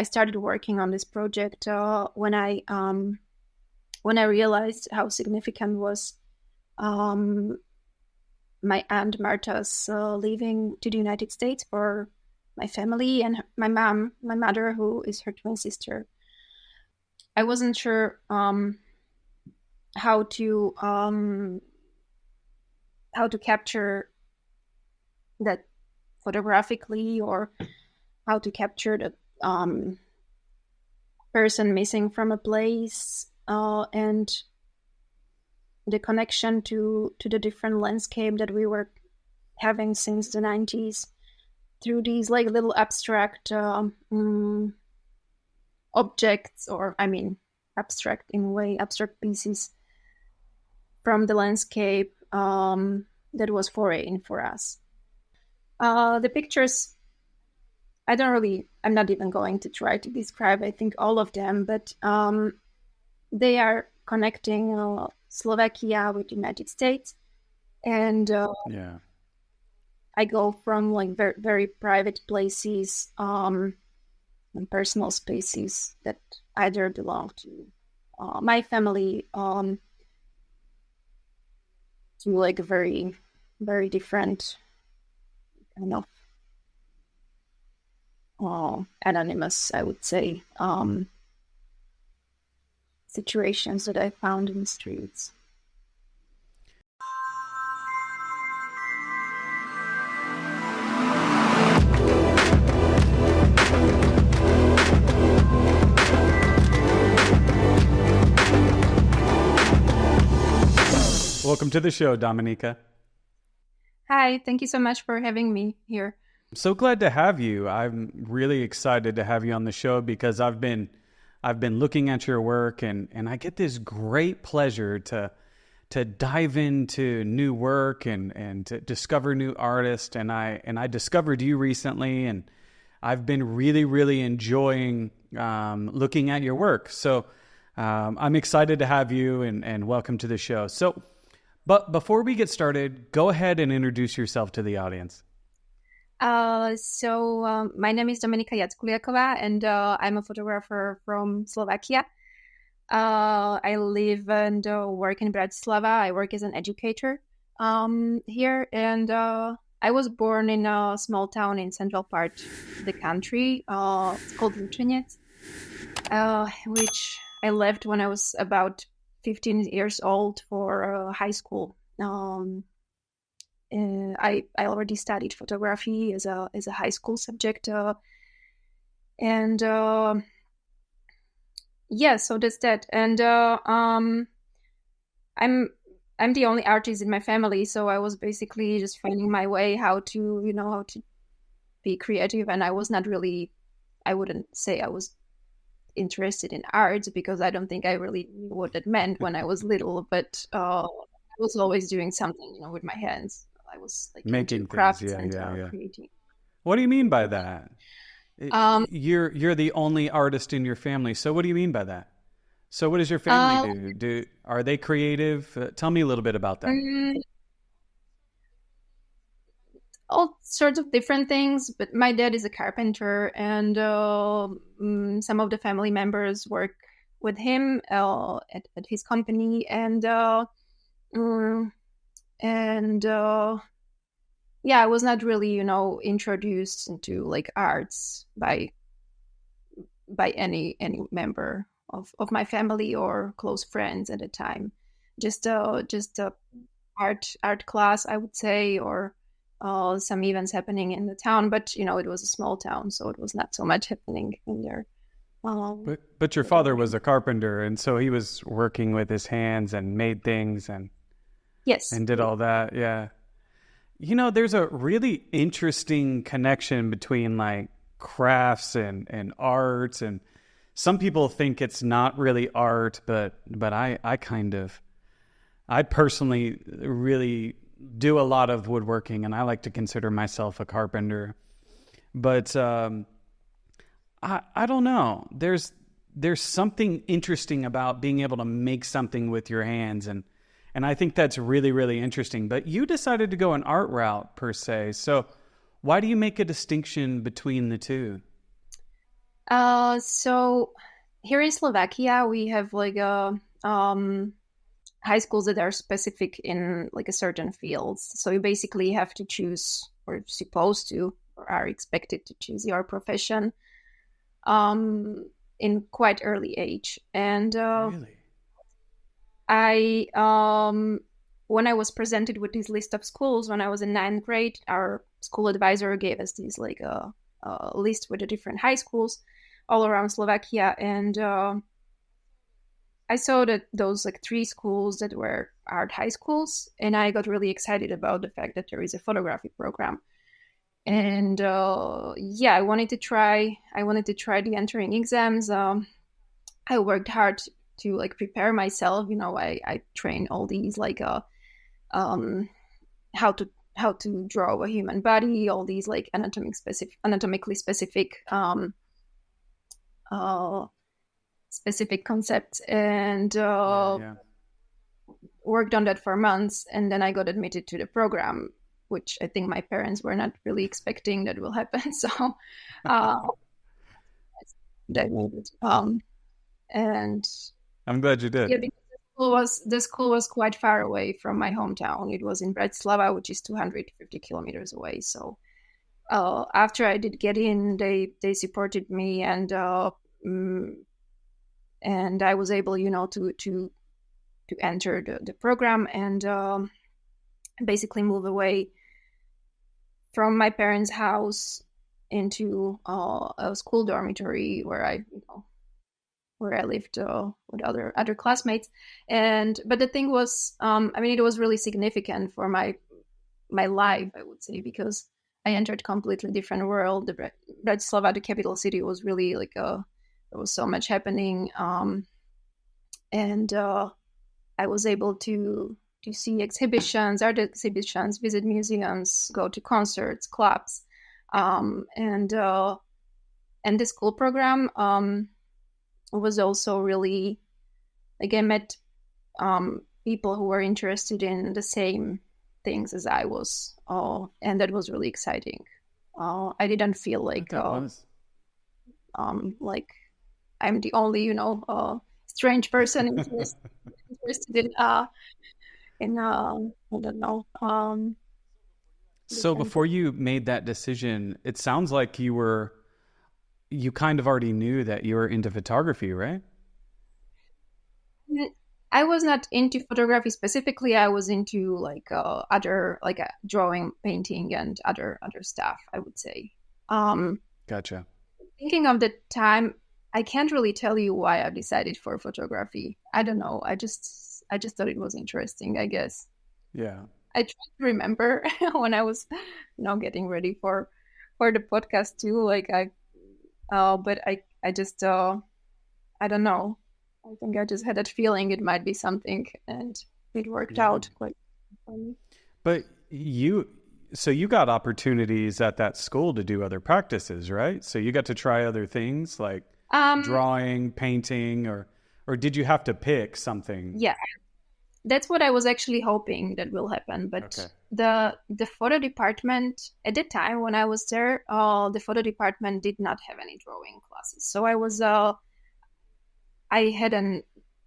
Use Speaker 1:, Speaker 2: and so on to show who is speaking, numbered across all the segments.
Speaker 1: I started working on this project when I realized how significant was my aunt Marta's leaving to the United States for my family and my mother, who is her twin sister. I wasn't sure how to capture that photographically, or how to capture the person missing from a place and the connection to the different landscape that we were having since the 90s through these like little abstract objects, or abstract in a way, abstract pieces from the landscape that was foreign for us. The pictures, I'm not even going to try to describe, I think, all of them, but they are connecting Slovakia with the United States. And I go from like very, very private places and personal spaces that either belong to my family to like a very, very different kind of anonymous, I would say, situations that I found in the streets.
Speaker 2: Welcome to the show, Dominika.
Speaker 1: Hi, thank you so much for having me here.
Speaker 2: I'm so glad to have you. I'm really excited to have you on the show because I've been looking at your work and I get this great pleasure to dive into new work and to discover new artists. And I discovered you recently, and I've been really, really enjoying looking at your work. So I'm excited to have you and welcome to the show. But before we get started, go ahead and introduce yourself to the audience.
Speaker 1: My name is Dominika Jackuliakova, and I'm a photographer from Slovakia. I live and work in Bratislava. I work as an educator here, and I was born in a small town in central part of the country. It's called Lučenec, which I left when I was about 15 years old for high school. I already studied photography as a high school subject, so that's that. And I'm the only artist in my family, so I was basically just finding my way how to be creative. And I wouldn't say I was interested in art, because I don't think I really knew what that meant when I was little, but I was always doing something with my hands. I was like
Speaker 2: making
Speaker 1: crafts
Speaker 2: things,
Speaker 1: and creating.
Speaker 2: What do you mean by that? You're the only artist in your family, so what do you mean by that? So what does your family do? Are they creative? Tell me a little bit about that.
Speaker 1: All sorts of different things, but my dad is a carpenter, and some of the family members work with him at his company, and I was not really introduced into like arts by any member of my family or close friends at the time. Just a art class, I would say, or some events happening in the town, but it was a small town, so it was not so much happening in there.
Speaker 2: But your father was a carpenter, and so he was working with his hands and made things and
Speaker 1: yes,
Speaker 2: and did all that. Yeah, there's a really interesting connection between like crafts and arts, and some people think it's not really art, but I personally really do a lot of woodworking, and I like to consider myself a carpenter. But I don't know. There's something interesting about being able to make something with your hands, and I think that's really, really interesting. But you decided to go an art route per se. So why do you make a distinction between the two?
Speaker 1: So here in Slovakia, we have like high schools that are specific in like a certain fields. So you basically have to choose, or supposed to, or are expected to choose your profession in quite early age. And
Speaker 2: Really?
Speaker 1: I when I was presented with this list of schools when I was in ninth grade, our school advisor gave us these like a list with the different high schools all around Slovakia, and I saw that those like three schools that were art high schools, and I got really excited about the fact that there is a photography program. And yeah, I wanted to try. I wanted to try the entering exams. I worked hard to like prepare myself. You know, I trained all these like um how to draw a human body, all these like anatomically specific uh specific concepts, and
Speaker 2: Yeah.
Speaker 1: worked on that for months, and then I got admitted to the program, which I think my parents were not really expecting that will happen. So uh that and
Speaker 2: I'm glad you did.
Speaker 1: yeah, because the school was quite far away from my hometown. It was in Bratislava, which is 250 kilometers away. So after I did get in, they supported me, and I was able, you know, to enter the program, and basically move away from my parents' house into a school dormitory where I lived with other classmates. And but the thing was, I mean, it was really significant for my life, I would say, because I entered completely different world. The Bratislava, the capital city, was really like there was so much happening, and I was able to see exhibitions, art exhibitions, visit museums, go to concerts, clubs, and the school program was also really like I met people who were interested in the same things as I was, and that was really exciting. I didn't feel like like I'm the only, you know, strange person interested in I don't know.
Speaker 2: So before you made that decision, it sounds like you kind of already knew that you were into photography, right?
Speaker 1: I was not into photography specifically. I was into like other like drawing, painting, and other stuff, I would say. Um,
Speaker 2: Gotcha.
Speaker 1: Thinking of the time, I can't really tell you why I decided for photography. I don't know. I just thought it was interesting, I guess.
Speaker 2: Yeah.
Speaker 1: I try to remember when I was, you know, getting ready for the podcast too. Like but I just I don't know. I think I just had that feeling it might be something, and it worked
Speaker 2: Yeah.
Speaker 1: out quite for me.
Speaker 2: But so you got opportunities at that school to do other practices, right? So you got to try other things like
Speaker 1: Um,
Speaker 2: drawing, painting, or did you have to pick something?
Speaker 1: yeah, that's what I was actually hoping that will happen. But
Speaker 2: Okay.
Speaker 1: the photo department at the time when I was there, the photo department did not have any drawing classes. So I had an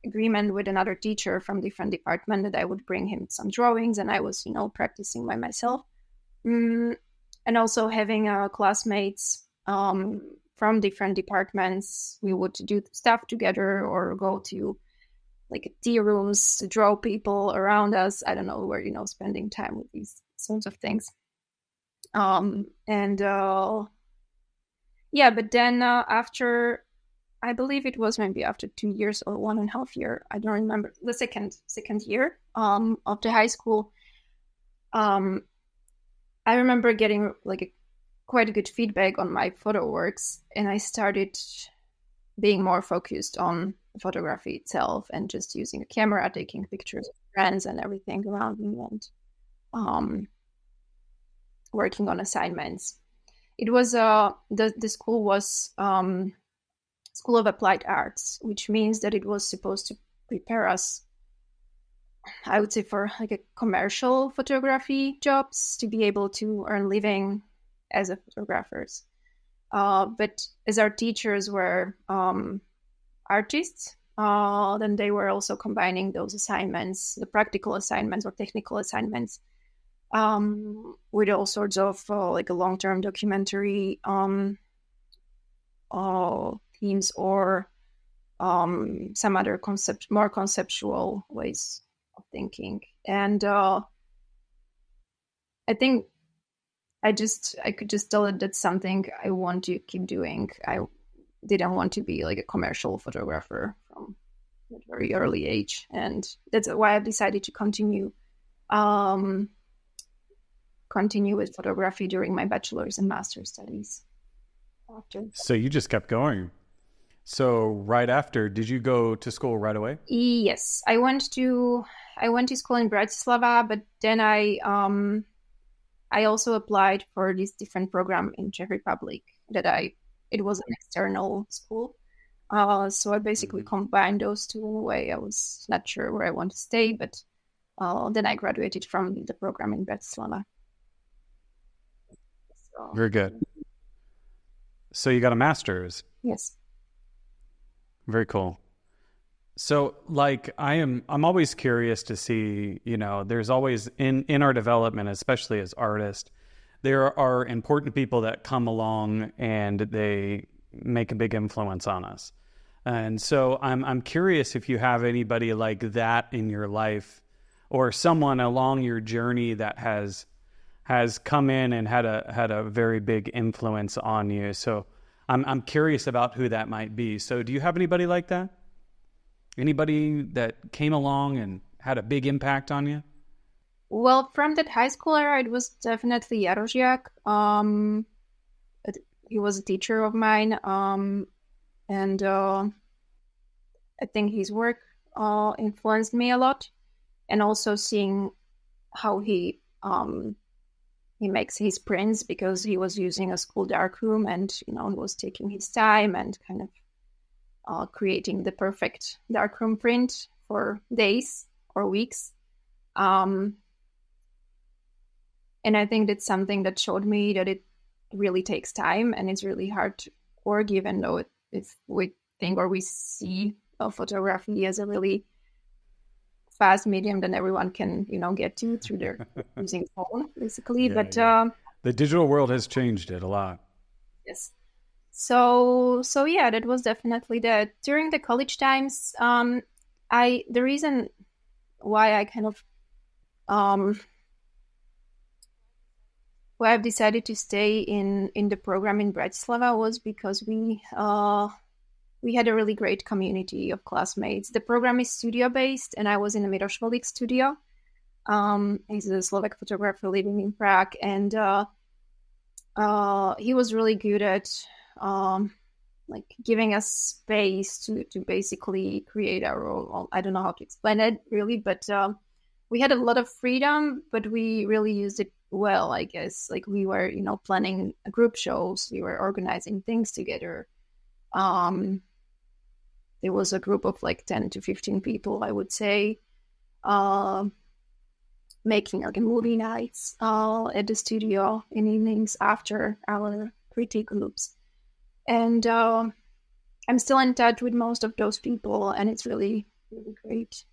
Speaker 1: agreement with another teacher from different department that I would bring him some drawings, and I was, you know, practicing by myself. Mm, and also having classmates from different departments, we would do stuff together or go to like tea rooms to draw people around us. I don't know, where, you know, spending time with these sorts of things. And yeah, but then after, I believe it was maybe after 2 years or 1.5 year, I don't remember, the second year of the high school, um, I remember getting like quite a good feedback on my photo works, and I started being more focused on photography itself and just using a camera, taking pictures of friends and everything around me, and um, working on assignments. It was the school was School of Applied Arts, which means that it was supposed to prepare us, I would say, for like a commercial photography jobs, to be able to earn living as a photographers. But as our teachers were artists, then they were also combining those assignments, the practical assignments or technical assignments, with all sorts of like a long-term documentary themes or some other more conceptual ways of thinking. And I think I could just tell that that's something I want to keep doing. I didn't want to be like a commercial photographer from a very early age, and that's why I've decided to continue with photography during my bachelor's and master's studies.
Speaker 2: So you just kept going. So right after, did you go to school right away?
Speaker 1: Yes, I went to school in Bratislava, but then I also applied for this different program in Czech Republic it was an external school. So I basically combined those two in a way. I was not sure where I want to stay, but then I graduated from the program in Bratislava. So,
Speaker 2: very good. So you got a master's?
Speaker 1: Yes.
Speaker 2: Very cool. So like I'm always curious to see, there's always in our development, especially as artists, there are important people that come along and they make a big influence on us. And so I'm curious if you have anybody like that in your life or someone along your journey that has come in and had a very big influence on you. So I'm curious about who that might be. So do you have anybody like that? Anybody that came along and had a big impact on you?
Speaker 1: Well, from that high school era, it was definitely Jaroziak. He was a teacher of mine, and I think his work influenced me a lot. And also seeing how he makes his prints, because he was using a school darkroom, and he was taking his time and kind of creating the perfect darkroom print for days or weeks. And I think that's something that showed me that it really takes time and it's really hard to work, even though if we think or we see photography as a really fast medium that everyone can, get to through their using phone, basically.
Speaker 2: Yeah,
Speaker 1: but
Speaker 2: yeah. The digital world has changed it a lot.
Speaker 1: Yes. So yeah, that was definitely that. During the college times, the reason why I kind of why I've decided to stay in the program in Bratislava was because we had a really great community of classmates. The program is studio based, and I was in a Mirošovic studio. He's a Slovak photographer living in Prague, and he was really good at like giving us space to basically create our own. I don't know how to explain it really, but we had a lot of freedom, but we really used it well, I guess. Like we were, planning group shows, we were organizing things together. There was a group of like 10 to 15 people, I would say, making like movie nights at the studio in evenings after our critique groups. And I'm still in touch with most of those people, and it's really, really great.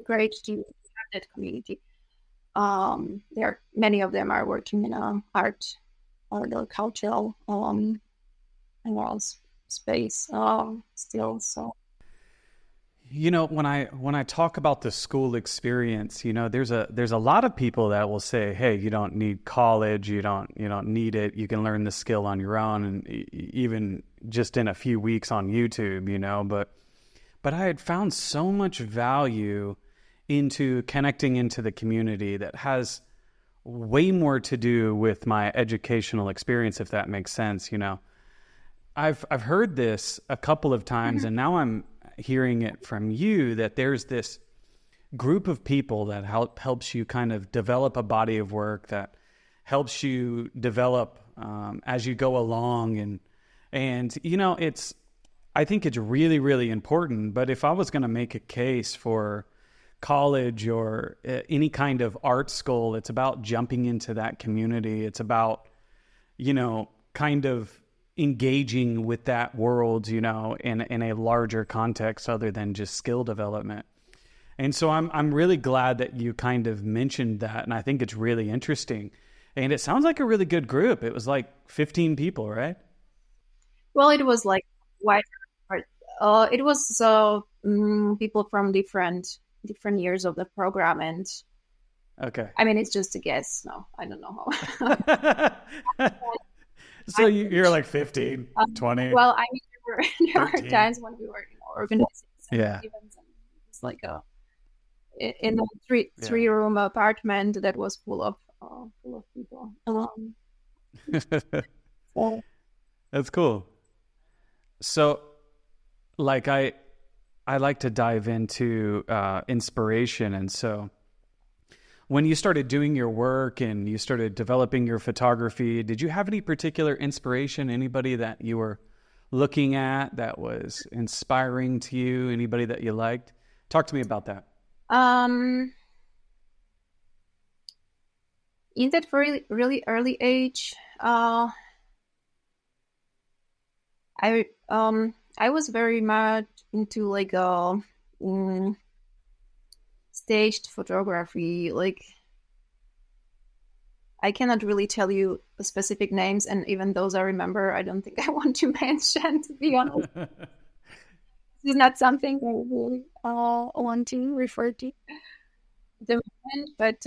Speaker 1: Great to have that community. Many of them are working in art or the cultural space still. So
Speaker 2: when I talk about the school experience, there's a lot of people that will say, hey, you don't need college, you don't need it, you can learn the skill on your own, and even just in a few weeks on YouTube, but I had found so much value into connecting into the community that has way more to do with my educational experience, if that makes sense. I've heard this a couple of times, and now I'm hearing it from you, that there's this group of people that helps you kind of develop a body of work, that helps you develop as you go along, and I think it's really, really important. But if I was going to make a case for college or any kind of art school, it's about jumping into that community. It's about, kind of engaging with that world, you know, in a larger context other than just skill development. And so I'm really glad that you kind of mentioned that, and I think it's really interesting. And it sounds like a really good group. It was like 15 people, right?
Speaker 1: Well, it was like wider. It was people from different years of the program, and
Speaker 2: Okay.
Speaker 1: I mean, it's just a guess. No, I don't know how.
Speaker 2: So you're like 15, 20.
Speaker 1: Well, I mean, there were
Speaker 2: 13.
Speaker 1: times when we were, organizing some
Speaker 2: Yeah.
Speaker 1: events, and it's like in a three room apartment that was full of people. So,
Speaker 2: That's cool. So, like I like to dive into inspiration, and so when you started doing your work and you started developing your photography, did you have any particular inspiration? Anybody that you were looking at that was inspiring to you? Anybody that you liked? Talk to me about that.
Speaker 1: in that very really early age, I was very much into like staged photography. Like, I cannot really tell you the specific names, and even those I remember, I don't think I want to mention, to be honest. This is not something I really want to refer to at the moment, but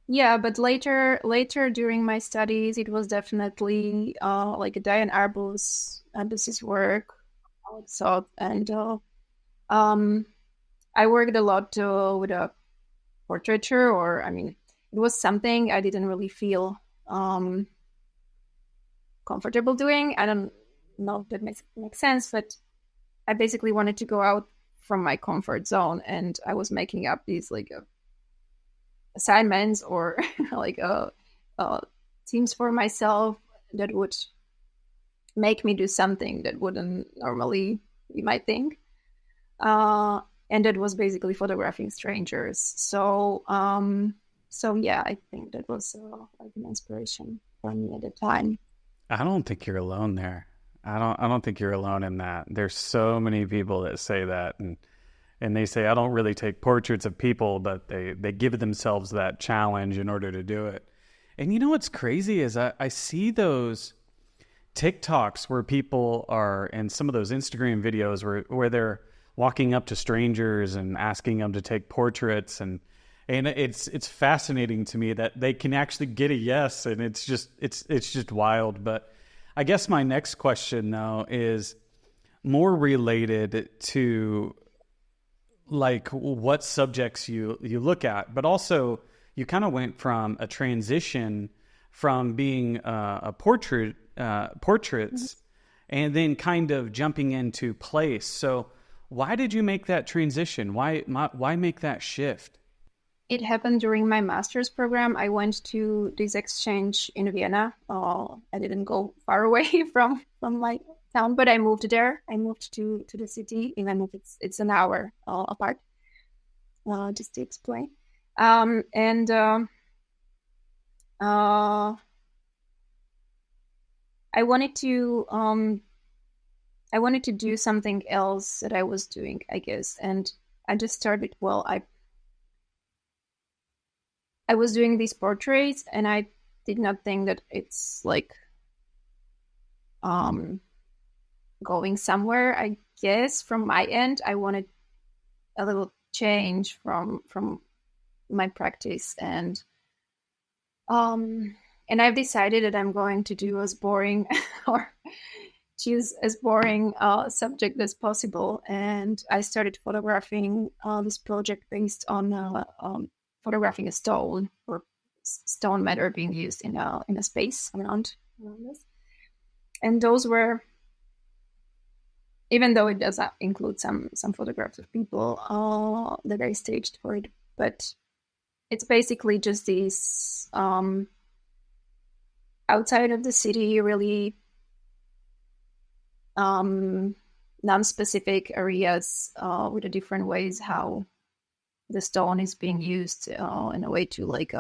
Speaker 1: yeah, but later during my studies, it was definitely like Diane Arbus's work, so, and I worked a lot with a portraiture, or I mean, it was something I didn't really feel comfortable doing. I don't know if that makes sense, but I basically wanted to go out from my comfort zone, and I was making up these like assignments or like teams for myself that would make me do something that wouldn't normally be my thing. And that was basically photographing strangers. So yeah, I think that was like an inspiration for me at the time.
Speaker 2: I don't think you're alone there. I don't think you're alone in that. There's so many people that say that, and they say, I don't really take portraits of people, but they give themselves that challenge in order to do it. And you know what's crazy is I see those TikToks where people are, and some of those Instagram videos where they're walking up to strangers and asking them to take portraits, and it's fascinating to me that they can actually get a yes, and it's just wild. But I guess my next question though is more related to like what subjects you look at, but also you kind of went from a transition from being a portraits and then kind of jumping into place. So why did you make that transition? Why make that shift?
Speaker 1: It happened during my master's program. I went to this exchange in Vienna. I didn't go far away from my town, but I moved there. I moved to the city, even if it's an hour apart. Just to explain, and I wanted to do something else that I was doing, I guess, and I just started. Well, I was doing these portraits, and I did not think that it's like going somewhere. I guess from my end, I wanted a little change from my practice, and I've decided that I'm going to do as boring or choose as boring subject as possible. And I started photographing this project based on photographing a stone or stone matter being used in a space around this. And those were, even though it does include some photographs of people that I staged for it, but it's basically just these outside of the city, really non-specific areas with the different ways how the stone is being used in a way to like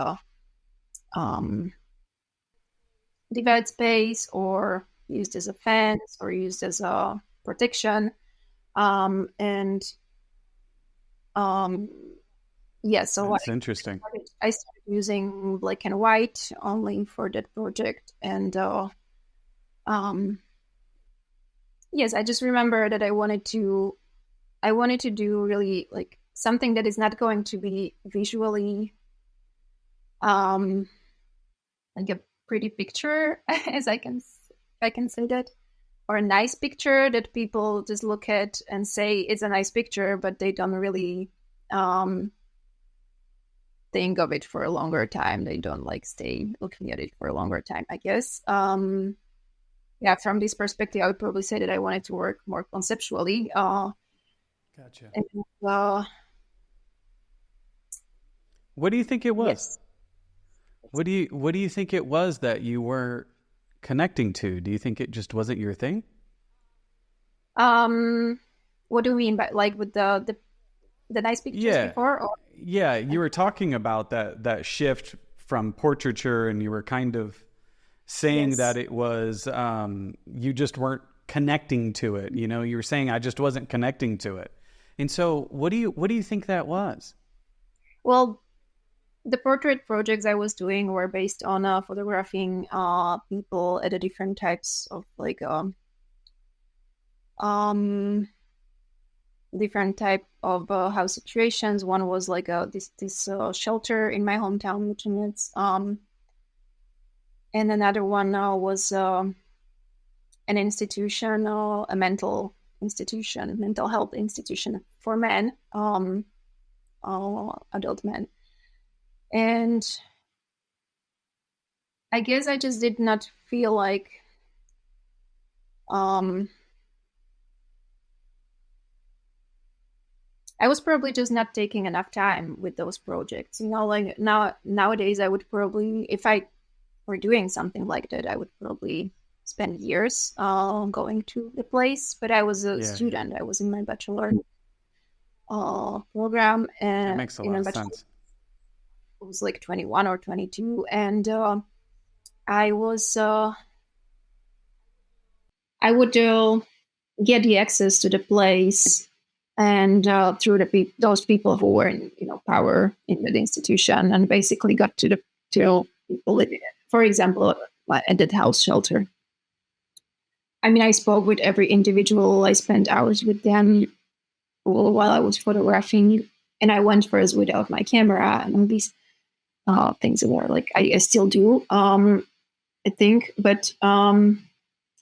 Speaker 1: divide space or used as a fence or used as a protection. And yeah, so
Speaker 2: That's interesting.
Speaker 1: I started using black and white only for that project. And yes, I just remember that I wanted to do really like something that is not going to be visually like a pretty picture, as I can say that, or a nice picture that people just look at and say it's a nice picture, but they don't really think of it for a longer time. They don't like stay looking at it for a longer time, I guess. Yeah, from this perspective, I would probably say that I wanted to work more conceptually.
Speaker 2: Gotcha.
Speaker 1: And,
Speaker 2: what do you think it was?
Speaker 1: Yes.
Speaker 2: What do you think it was that you were connecting to? Do you think it just wasn't your thing?
Speaker 1: What do you mean by like with the nice pictures before? Or?
Speaker 2: Yeah, you were talking about that shift from portraiture, and you were kind of saying that it was you just weren't connecting to it. You know, you were saying I just wasn't connecting to it. And so, what do you think that was?
Speaker 1: Well, the portrait projects I was doing were based on photographing people at the different types of like different type of house situations. One was like this shelter in my hometown, which is and another one was an institution, a mental health institution for men, adult men. And I guess I just did not feel like I was probably just not taking enough time with those projects. You know, like nowadays I would probably, if I were doing something like that, I would probably spend years going to the place. But I was a student. I was in my bachelor program. And
Speaker 2: that makes a lot of sense.
Speaker 1: I was like 21 or 22. And I was, I would get the access to the place and through those people who were in power in the institution, and basically got to people living, for example, at that house shelter. I mean, I spoke with every individual. I spent hours with them while I was photographing, and I went first without my camera and all these things were like I still do, I think, but and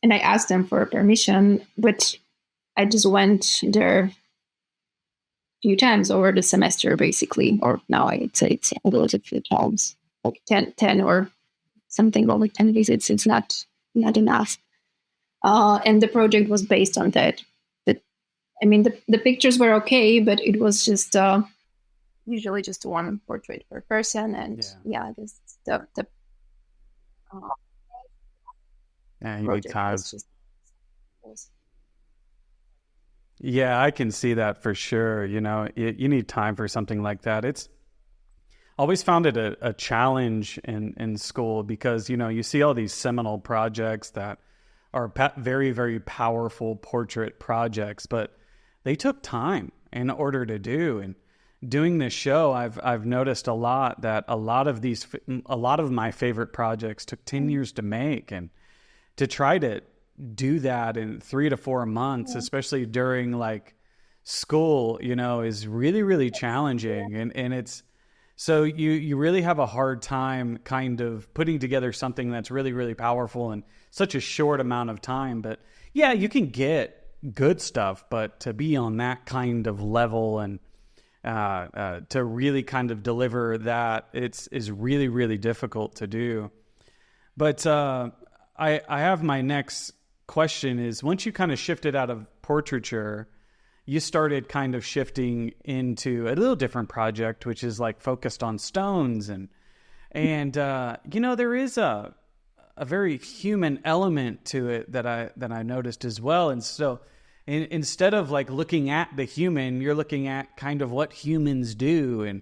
Speaker 1: I asked them for permission, but I just went there few times over the semester, basically, or now I'd say it's a little few times, like 10 or something, or like 10 visits. It's not enough. And the project was based on that. I mean, the pictures were okay, but it was just usually just one portrait per person, and this the
Speaker 2: you need time. Yeah, I can see that for sure. You know, you need time for something like that. It's always found it a challenge in school because, you know, you see all these seminal projects that are very, very powerful portrait projects, but they took time in order to do. And doing this show, I've noticed a lot that a lot of my favorite projects took 10 years to make, and to try to do that in 3 to 4 months, especially during like school, you know, is really, really challenging. And it's, so you really have a hard time kind of putting together something that's really, really powerful in such a short amount of time. But yeah, you can get good stuff, but to be on that kind of level and to really kind of deliver that, is really, really difficult to do. But I have my next question is, once you kind of shifted out of portraiture, you started kind of shifting into a little different project, which is like focused on stones. And you know, there is a very human element to it that I noticed as well. And so instead of like looking at the human, you're looking at kind of what humans do.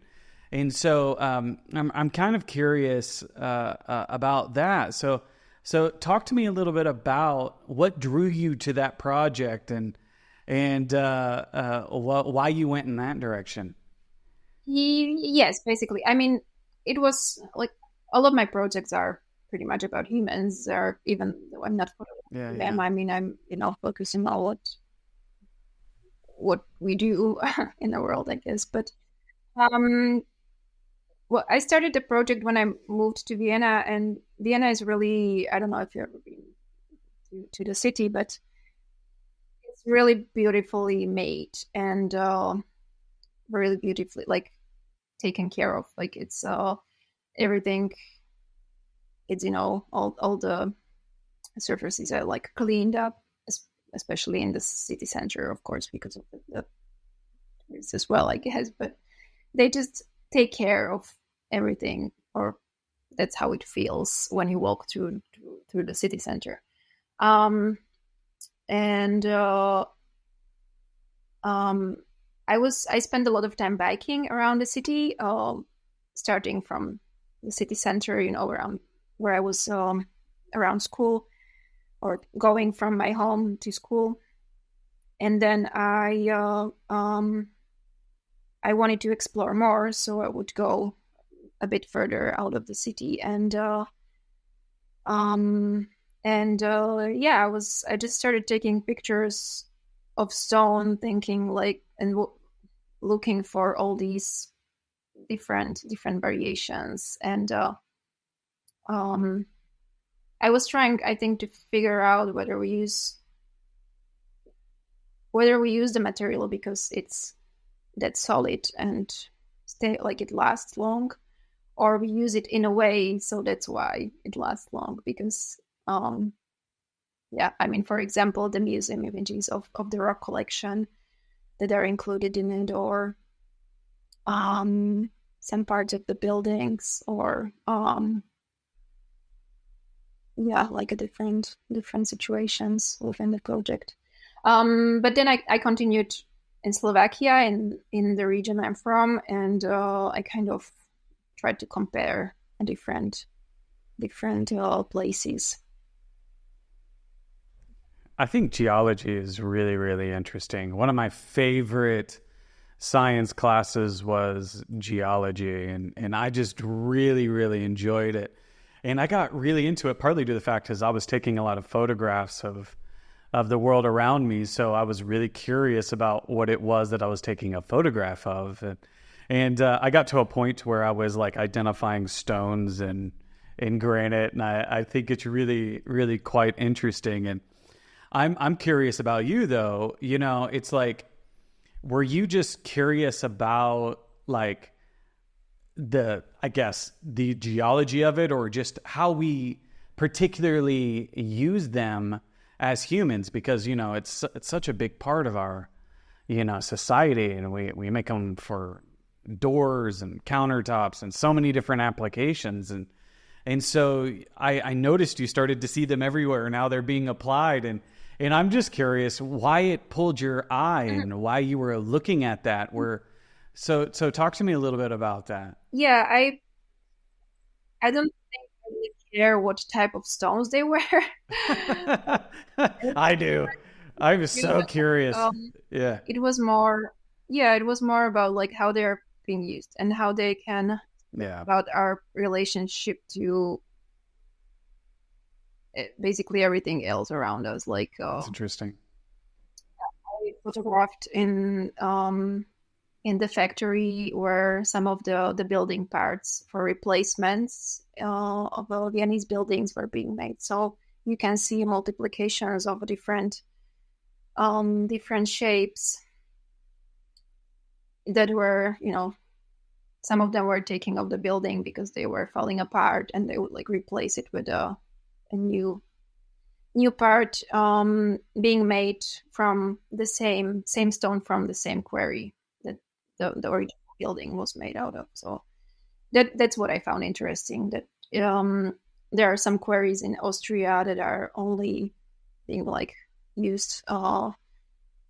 Speaker 2: And so I'm kind of curious about that. So talk to me a little bit about what drew you to that project and why you went in that direction.
Speaker 1: Yes, basically. I mean, it was like all of my projects are pretty much about humans, or even though I'm not photographing them. I mean, I'm focusing on what we do in the world, I guess. But well, I started the project when I moved to Vienna, and Vienna is really, I don't know if you've ever been to the city, but it's really beautifully made and really beautifully like taken care of. Like it's everything. It's all the surfaces are like cleaned up, especially in the city center, of course, because of the tourists as well, I guess. But they just take care of everything, or that's how it feels when you walk through the city center. I spent a lot of time biking around the city, starting from the city center, around where I was around school, or going from my home to school. And then I wanted to explore more, so I would go a bit further out of the city, I just started taking pictures of stone, thinking like looking for all these different variations, and I was trying, I think, to figure out whether we use the material because it's that solid and it lasts long, or we use it in a way so that's why it lasts long. Because I mean, for example, the museum images of the rock collection that are included in it, or some parts of the buildings, or like a different situations within the project. But then I continued in Slovakia, in the region I'm from, and I kind of tried to compare different places.
Speaker 2: I think geology is really, really interesting. One of my favorite science classes was geology, and I just really, really enjoyed it. And I got really into it partly due to the fact because I was taking a lot of photographs of the world around me. So I was really curious about what it was that I was taking a photograph of. And I got to a point where I was like identifying stones and in granite. And I think it's really, really quite interesting. And I'm curious about you though. It's like, were you just curious about like the geology of it, or just how we particularly use them as humans? Because it's such a big part of our society, and we make them for doors and countertops and so many different applications, and so I noticed you started to see them everywhere. Now they're being applied, and I'm just curious why it pulled your eye and why you were looking at that. So talk to me a little bit about that.
Speaker 1: Yeah, I don't think I really care what type of stones they were.
Speaker 2: I do. I was so curious. Yeah.
Speaker 1: It was more about like how they're being used and how they can about our relationship to basically everything else around us. Like
Speaker 2: that's interesting.
Speaker 1: I photographed in the factory where some of the building parts for replacements of Viennese buildings were being made. So you can see multiplications of different shapes that were, some of them were taking off the building because they were falling apart, and they would like replace it with a new part being made from the same stone from the same quarry that the original building was made out of. So that's what I found interesting, that there are some quarries in Austria that are only being like used for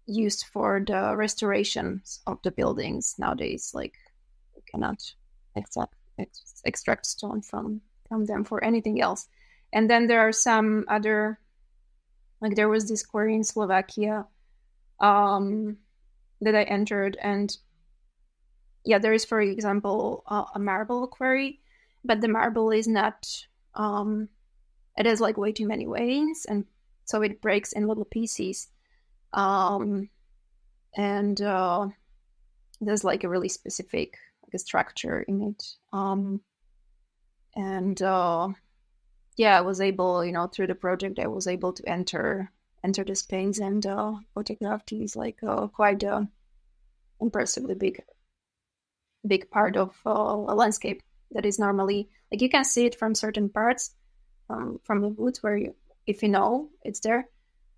Speaker 1: the restorations of the buildings nowadays. Like you cannot extract stone from them for anything else. And then there are some other, like there was this quarry in Slovakia that I entered, and yeah, there is, for example, a marble quarry, but the marble is not, it has like way too many veins, and so it breaks in little pieces. And there's like a really specific like a structure in it. Yeah, I was able, through the project, I was able to enter the space and photograph these like quite impressively big part of a landscape that is normally like you can see it from certain parts from the woods where if you know it's there,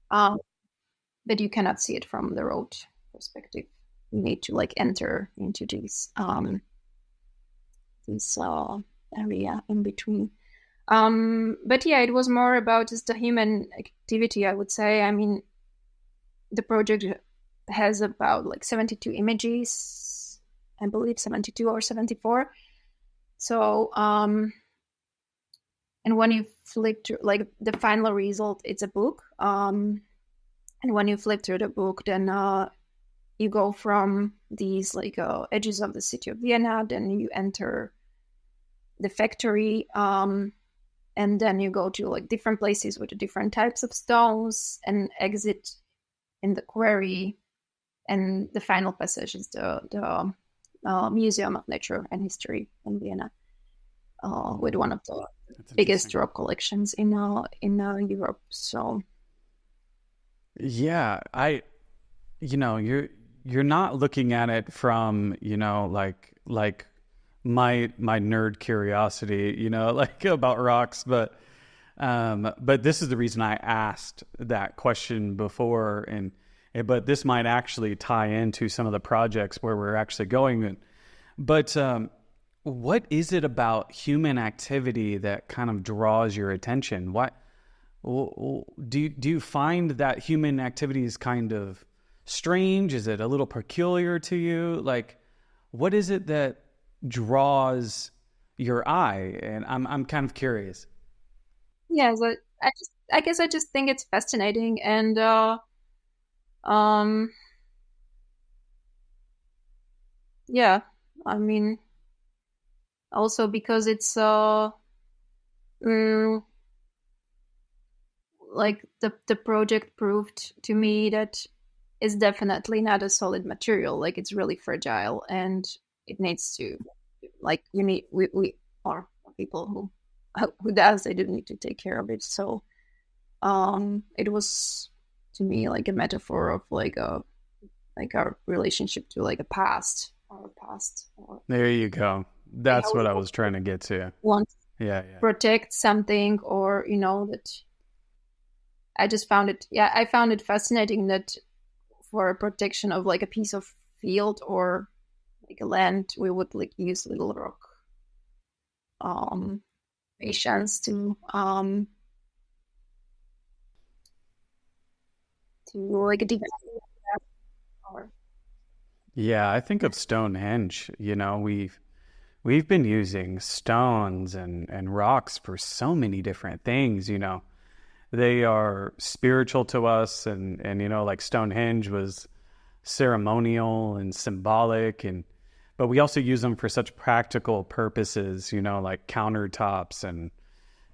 Speaker 1: but you cannot see it from the road perspective. You need to like enter into this area in between. But yeah, it was more about just the human activity, I would say. I mean, the project has about like 72 images, I believe 72 or 74. So, and when you flip through, like the final result, it's a book. And when you flip through the book, then you go from these like edges of the city of Vienna, then you enter the factory, and then you go to like different places with different types of stones and exit in the quarry. And the final passage is the Museum of Nature and History in Vienna, with one of the biggest rock collections in Europe. So
Speaker 2: yeah, you're not looking at it from like my nerd curiosity, like about rocks, but this is the reason I asked that question before, but this might actually tie into some of the projects where we're actually going. But what is it about human activity that kind of draws your attention? What do you find that human activity is kind of strange? Is it a little peculiar to you? Like, what is it that draws your eye? And I'm kind of curious.
Speaker 1: Yeah, so I guess I just think it's fascinating, and yeah, I mean, also because it's like the project proved to me that it's definitely not a solid material. Like it's really fragile, and it needs to, like, you need we are people who does, they do need to take care of it. So it was to me like a metaphor of like our relationship to like a past.
Speaker 2: There you go. That's what I was trying to get to.
Speaker 1: Want
Speaker 2: yeah
Speaker 1: protect something, or that I just found it. Yeah, I found it fascinating that for protection of like a piece of field or like a land, we would like use little rock patients to like a develop.
Speaker 2: Yeah, I think of Stonehenge. We've been using stones and rocks for so many different things. They are spiritual to us, and like Stonehenge was ceremonial and symbolic, but we also use them for such practical purposes, like countertops and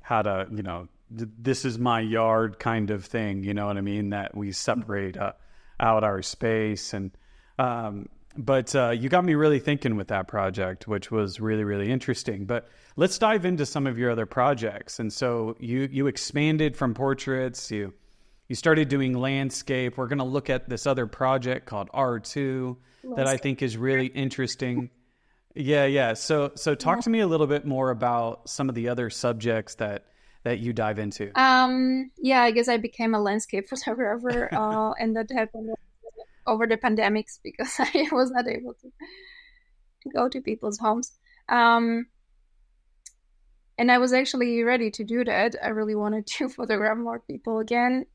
Speaker 2: how to, this is my yard kind of thing, you know what I mean, that we separate out our space. And but you got me really thinking with that project, which was really, really interesting. But let's dive into some of your other projects. And so you expanded from portraits, you started doing landscape. We're going to look at this other project called R2 that I think is really interesting. Yeah. So talk to me a little bit more about some of the other subjects that you dive into.
Speaker 1: Yeah, I guess I became a landscape photographer, and that happened over the pandemics because I was not able to go to people's homes. And I was actually ready to do that. I really wanted to photograph more people again,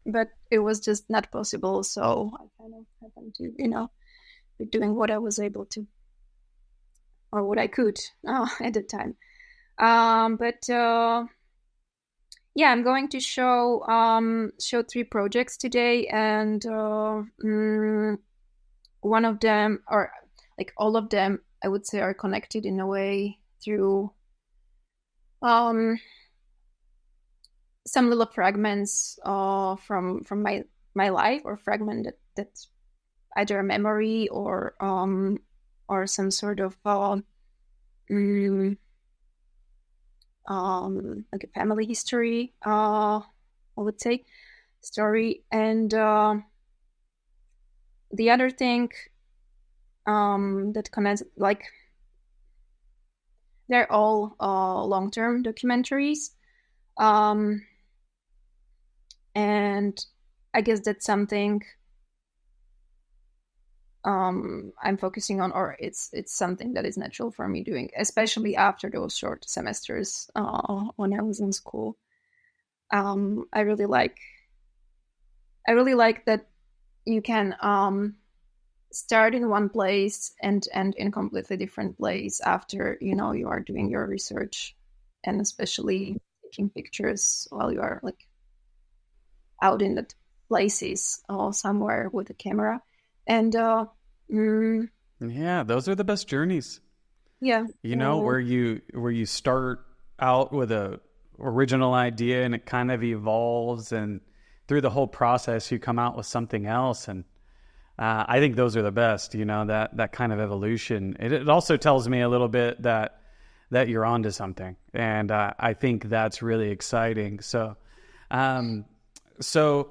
Speaker 1: but it was just not possible. So I kind of happened to, be doing what I was able to. or what I could at the time. Yeah, I'm going to show 3 projects today, and one of them, or like all of them, I would say, are connected in a way through some little fragments from my life, or fragment that's either a memory or some sort of like a family history, I would say, story. And the other thing that connects, like, they're all long-term documentaries, and I guess that's something I'm focusing on, or it's something that is natural for me doing, especially after those short semesters when I was in school. I really like that you can start in one place and end in a completely different place after you are doing your research, and especially taking pictures while you are like out in the places or somewhere with a camera. And
Speaker 2: yeah, those are the best journeys.
Speaker 1: Yeah.
Speaker 2: Where you start out with a original idea and it kind of evolves, and through the whole process you come out with something else. And I think those are the best, that kind of evolution. It also tells me a little bit that you're onto something. And I think that's really exciting. So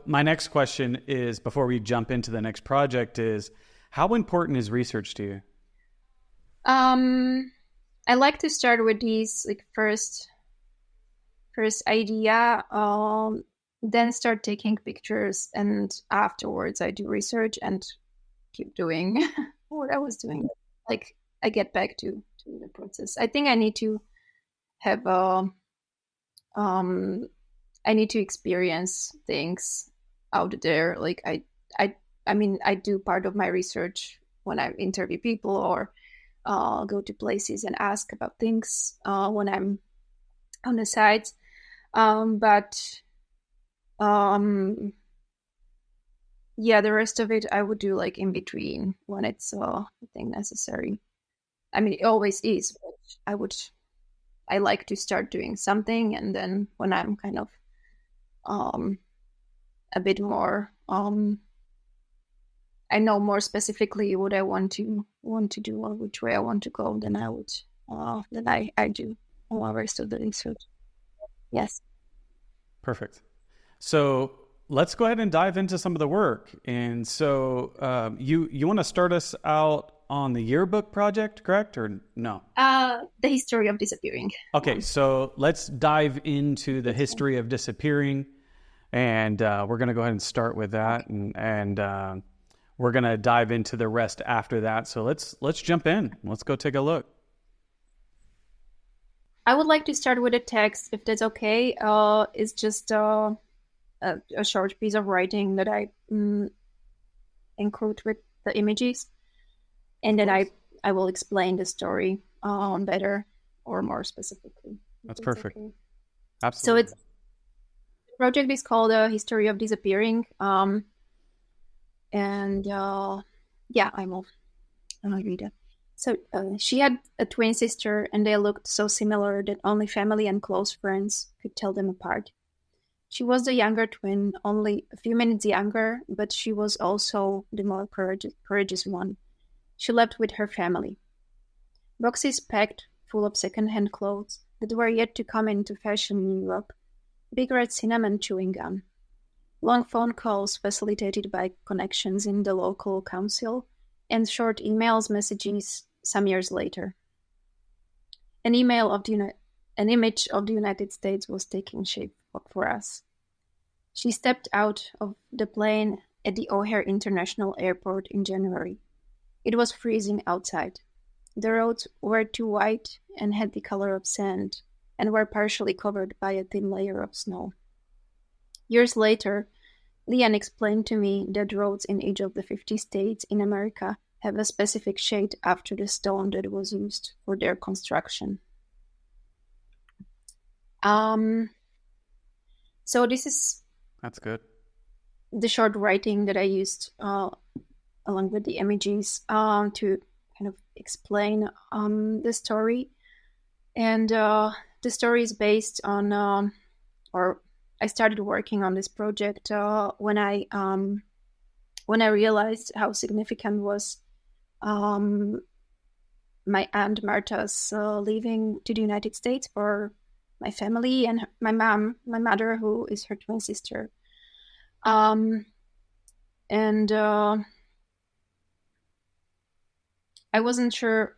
Speaker 2: my next question is, before we jump into the next project, is how important is research to you?
Speaker 1: I like to start with these like first idea, then start taking pictures, and afterwards I do research and keep doing what I was doing. Like I get back to the process. I think I need to have I need to experience things out there. Like I mean, I do part of my research when I interview people or go to places and ask about things when I'm on the sites. Yeah, the rest of it I would do like in between when it's I think necessary. I mean, it always is, but I like to start doing something, and then when I'm kind of a bit more I know more specifically what I want to do or which way I want to go, then I would then I do all the rest of the research. Yes.
Speaker 2: Perfect. So let's go ahead and dive into some of the work. And so you want to start us out on the yearbook project, correct, or no?
Speaker 1: The history of disappearing.
Speaker 2: Okay, so let's dive into the history of disappearing, and we're going to go ahead and start with that, and we're going to dive into the rest after that. So let's jump in. Let's go take a look.
Speaker 1: I would like to start with a text, if that's okay. It's just a short piece of writing that I include with the images, and then I will explain the story better or more specifically.
Speaker 2: That's perfect.
Speaker 1: Okay.
Speaker 2: Absolutely.
Speaker 1: So the project is called A History of Disappearing. Yeah, I'll read it. So she had a twin sister, and they looked so similar that only family and close friends could tell them apart. She was the younger twin, only a few minutes younger, but she was also the more courageous one. She left with her family. Boxes packed full of second-hand clothes that were yet to come into fashion in Europe, big red cinnamon chewing gum, long phone calls facilitated by connections in the local council, and short messages some years later. An image of the United States was taking shape for us. She stepped out of the plane at the O'Hare International Airport in January. It was freezing outside. The roads were too white and had the color of sand, and were partially covered by a thin layer of snow. Years later, Leanne explained to me that roads in each of the 50 states in America have a specific shade after the stone that was used for their construction. So this is
Speaker 2: That's good.
Speaker 1: the short writing that I used along with the images to kind of explain the story. And the story is based on, or I started working on this project when I realized how significant was my aunt Marta's leaving to the United States for my family and my mother, who is her twin sister. And I wasn't sure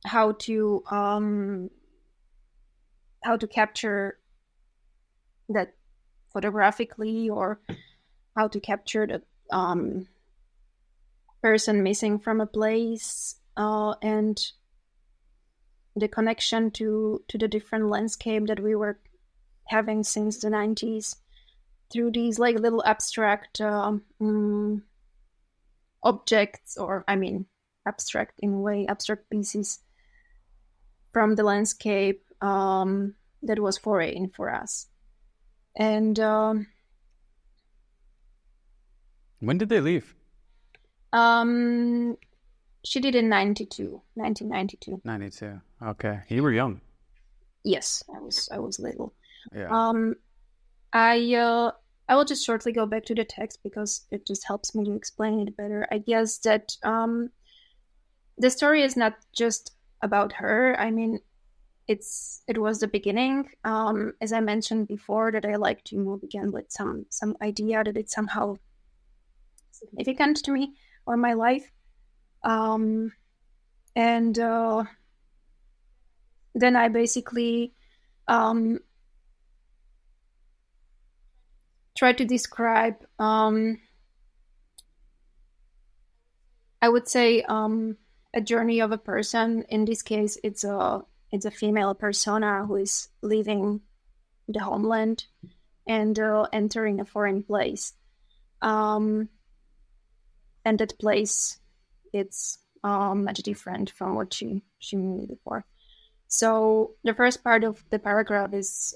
Speaker 1: how to capture that photographically, or how to capture the person missing from a place, and the connection to the different landscape that we were having since the 90s through these like little abstract objects, or abstract in a way, abstract pieces from the landscape that was foreign for us. And
Speaker 2: when did they leave?
Speaker 1: She did in 1992.
Speaker 2: 92. Okay. You were young.
Speaker 1: Yes, I was little.
Speaker 2: Yeah.
Speaker 1: I will just shortly go back to the text because it just helps me to explain it better. I guess that the story is not just about her. I mean, it was the beginning. As I mentioned before, that I like to begin with some idea that it's somehow significant to me or my life. And then I basically try to describe, I would say, a journey of a person. In this case, it's a female persona who is leaving the homeland and entering a foreign place. And that place, it's much different from what she knew before. So the first part of the paragraph is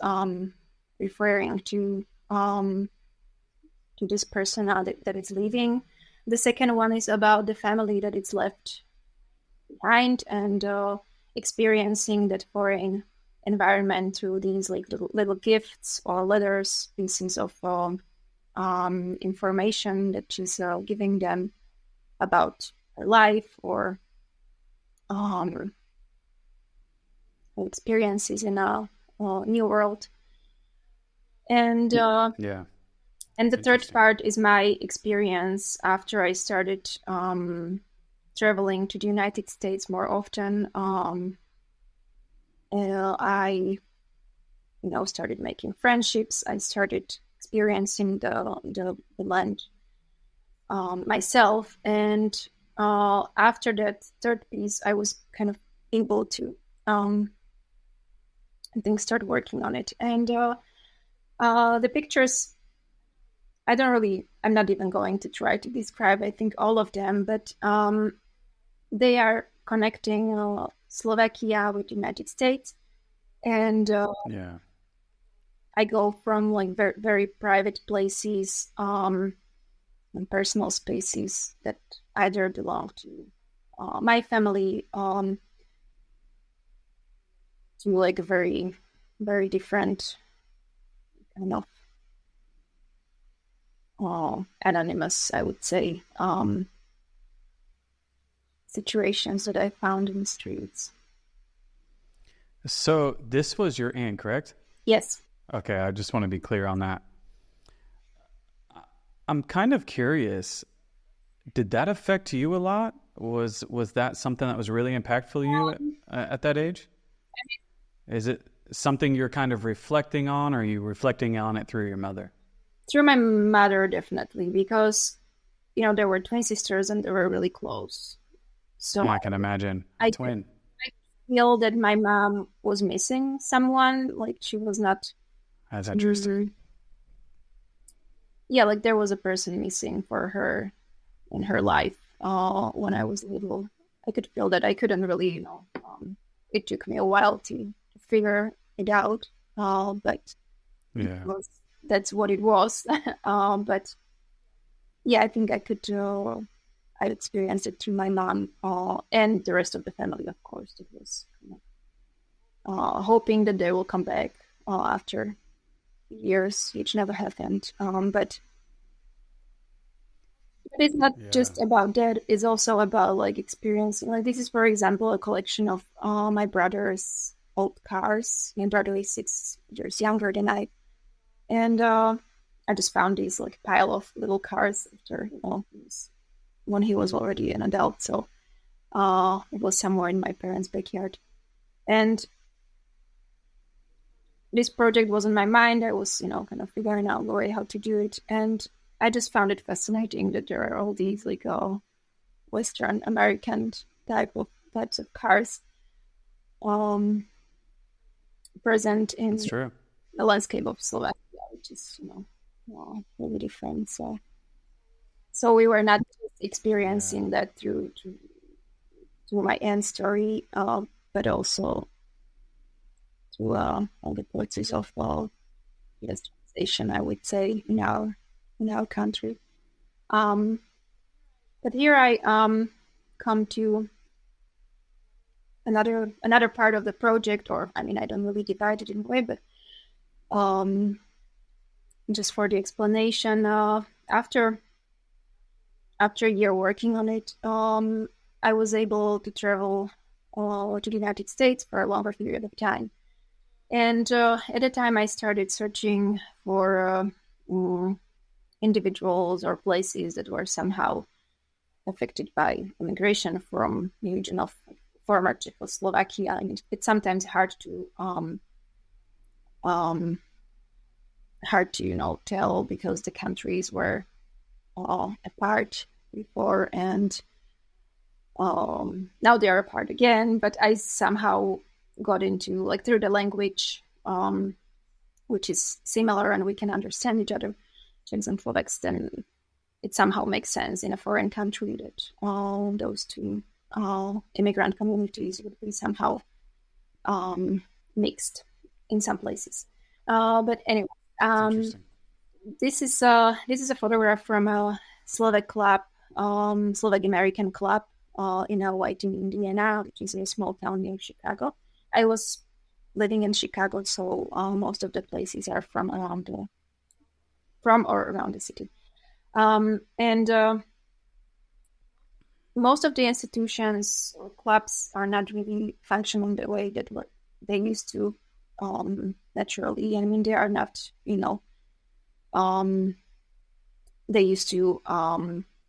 Speaker 1: referring to this persona that is leaving. The second one is about the family that is left behind and experiencing that foreign environment through these like little gifts or letters, pieces of information that she's giving them about her life or experiences in a new world. And
Speaker 2: yeah.
Speaker 1: And the third part is my experience after I started traveling to the United States more often. I started making friendships. I started experiencing the land myself. And after that third piece, I was kind of able to, I think, start working on it. And the pictures, I'm not even going to try to describe, I think, all of them, but they are connecting Slovakia with the United States. And I go from like very, very private places and personal spaces that either belong to my family to like a very, very different kind of anonymous, I would say, situations that I found in the streets.
Speaker 2: So this was your aunt, correct?
Speaker 1: Yes.
Speaker 2: Okay, I just want to be clear on that. I'm kind of curious, did that affect you a lot? Was that something that was really impactful to you at that age? Is it something you're kind of reflecting on, or are you reflecting on it through your mother?
Speaker 1: Through my mother, definitely, because, there were twin sisters and they were really close. So
Speaker 2: I can imagine. Twin.
Speaker 1: I feel that my mom was missing someone, like she was not.
Speaker 2: That's interesting.
Speaker 1: Yeah, like there was a person missing for her in her life. when I was little. I could feel that I couldn't really, it took me a while to figure it out, but
Speaker 2: Yeah.
Speaker 1: that's what it was. But yeah, I think I could. I experienced it through my mom and the rest of the family, of course. It was hoping that they will come back after years, which never happened. But it's not just about that. It's also about like experiencing. Like this is, for example, a collection of my brother's old cars. My brother is 6 years younger than I, and I just found this like pile of little cars after when he was already an adult. So it was somewhere in my parents' backyard, and this project was in my mind. I was, kind of figuring out the way how to do it, and I just found it fascinating that there are all these like Western American types of cars present in the landscape of Slovakia, which is really different. So we were not just experiencing that through my aunt's story, but also through all the process of translation, I would say, in our country. But here I come to another part of the project, or I don't really divide it in a way, but just for the explanation, after a year working on it, I was able to travel to the United States for a longer period of time. And at the time, I started searching for individuals or places that were somehow affected by immigration from the region of former Czechoslovakia. And it's sometimes hard to tell because the countries were apart before, and now they are apart again. But I somehow got into through the language, which is similar, and we can understand each other, Czechs and Slovaks. Then it somehow makes sense in a foreign country that those two immigrant communities would be somehow mixed in some places. But anyway, this is a photograph from a Slovak club, Slovak American club in Whiting, Indiana, which is a small town near Chicago. I was living in Chicago, so most of the places are from or around the city. And most of the institutions or clubs are not really functioning the way that they used to naturally. They are not, they used to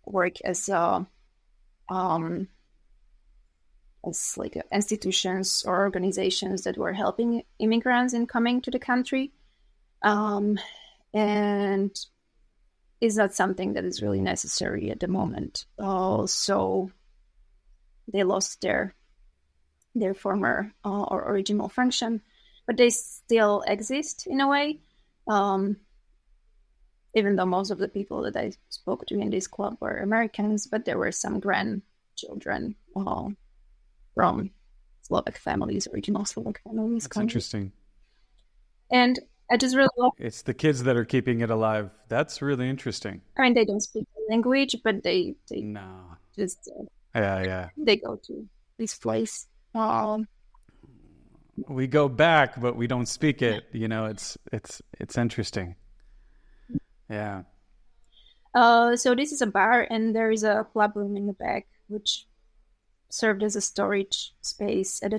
Speaker 1: work as institutions or organizations that were helping immigrants in coming to the country. And is not something that is really necessary at the moment. So they lost their former or original function, but they still exist in a way. Even though most of the people that I spoke to in this club were Americans, but there were some grandchildren from Slovak families, original Slovak families.
Speaker 2: That's interesting.
Speaker 1: And I just really love
Speaker 2: it's the kids that are keeping it alive. That's really interesting.
Speaker 1: They don't speak the language, but they just they go to this place.
Speaker 2: We go back, but we don't speak it. It's interesting. Yeah.
Speaker 1: So this is a bar, and there is a club room in the back, which served as a storage space at the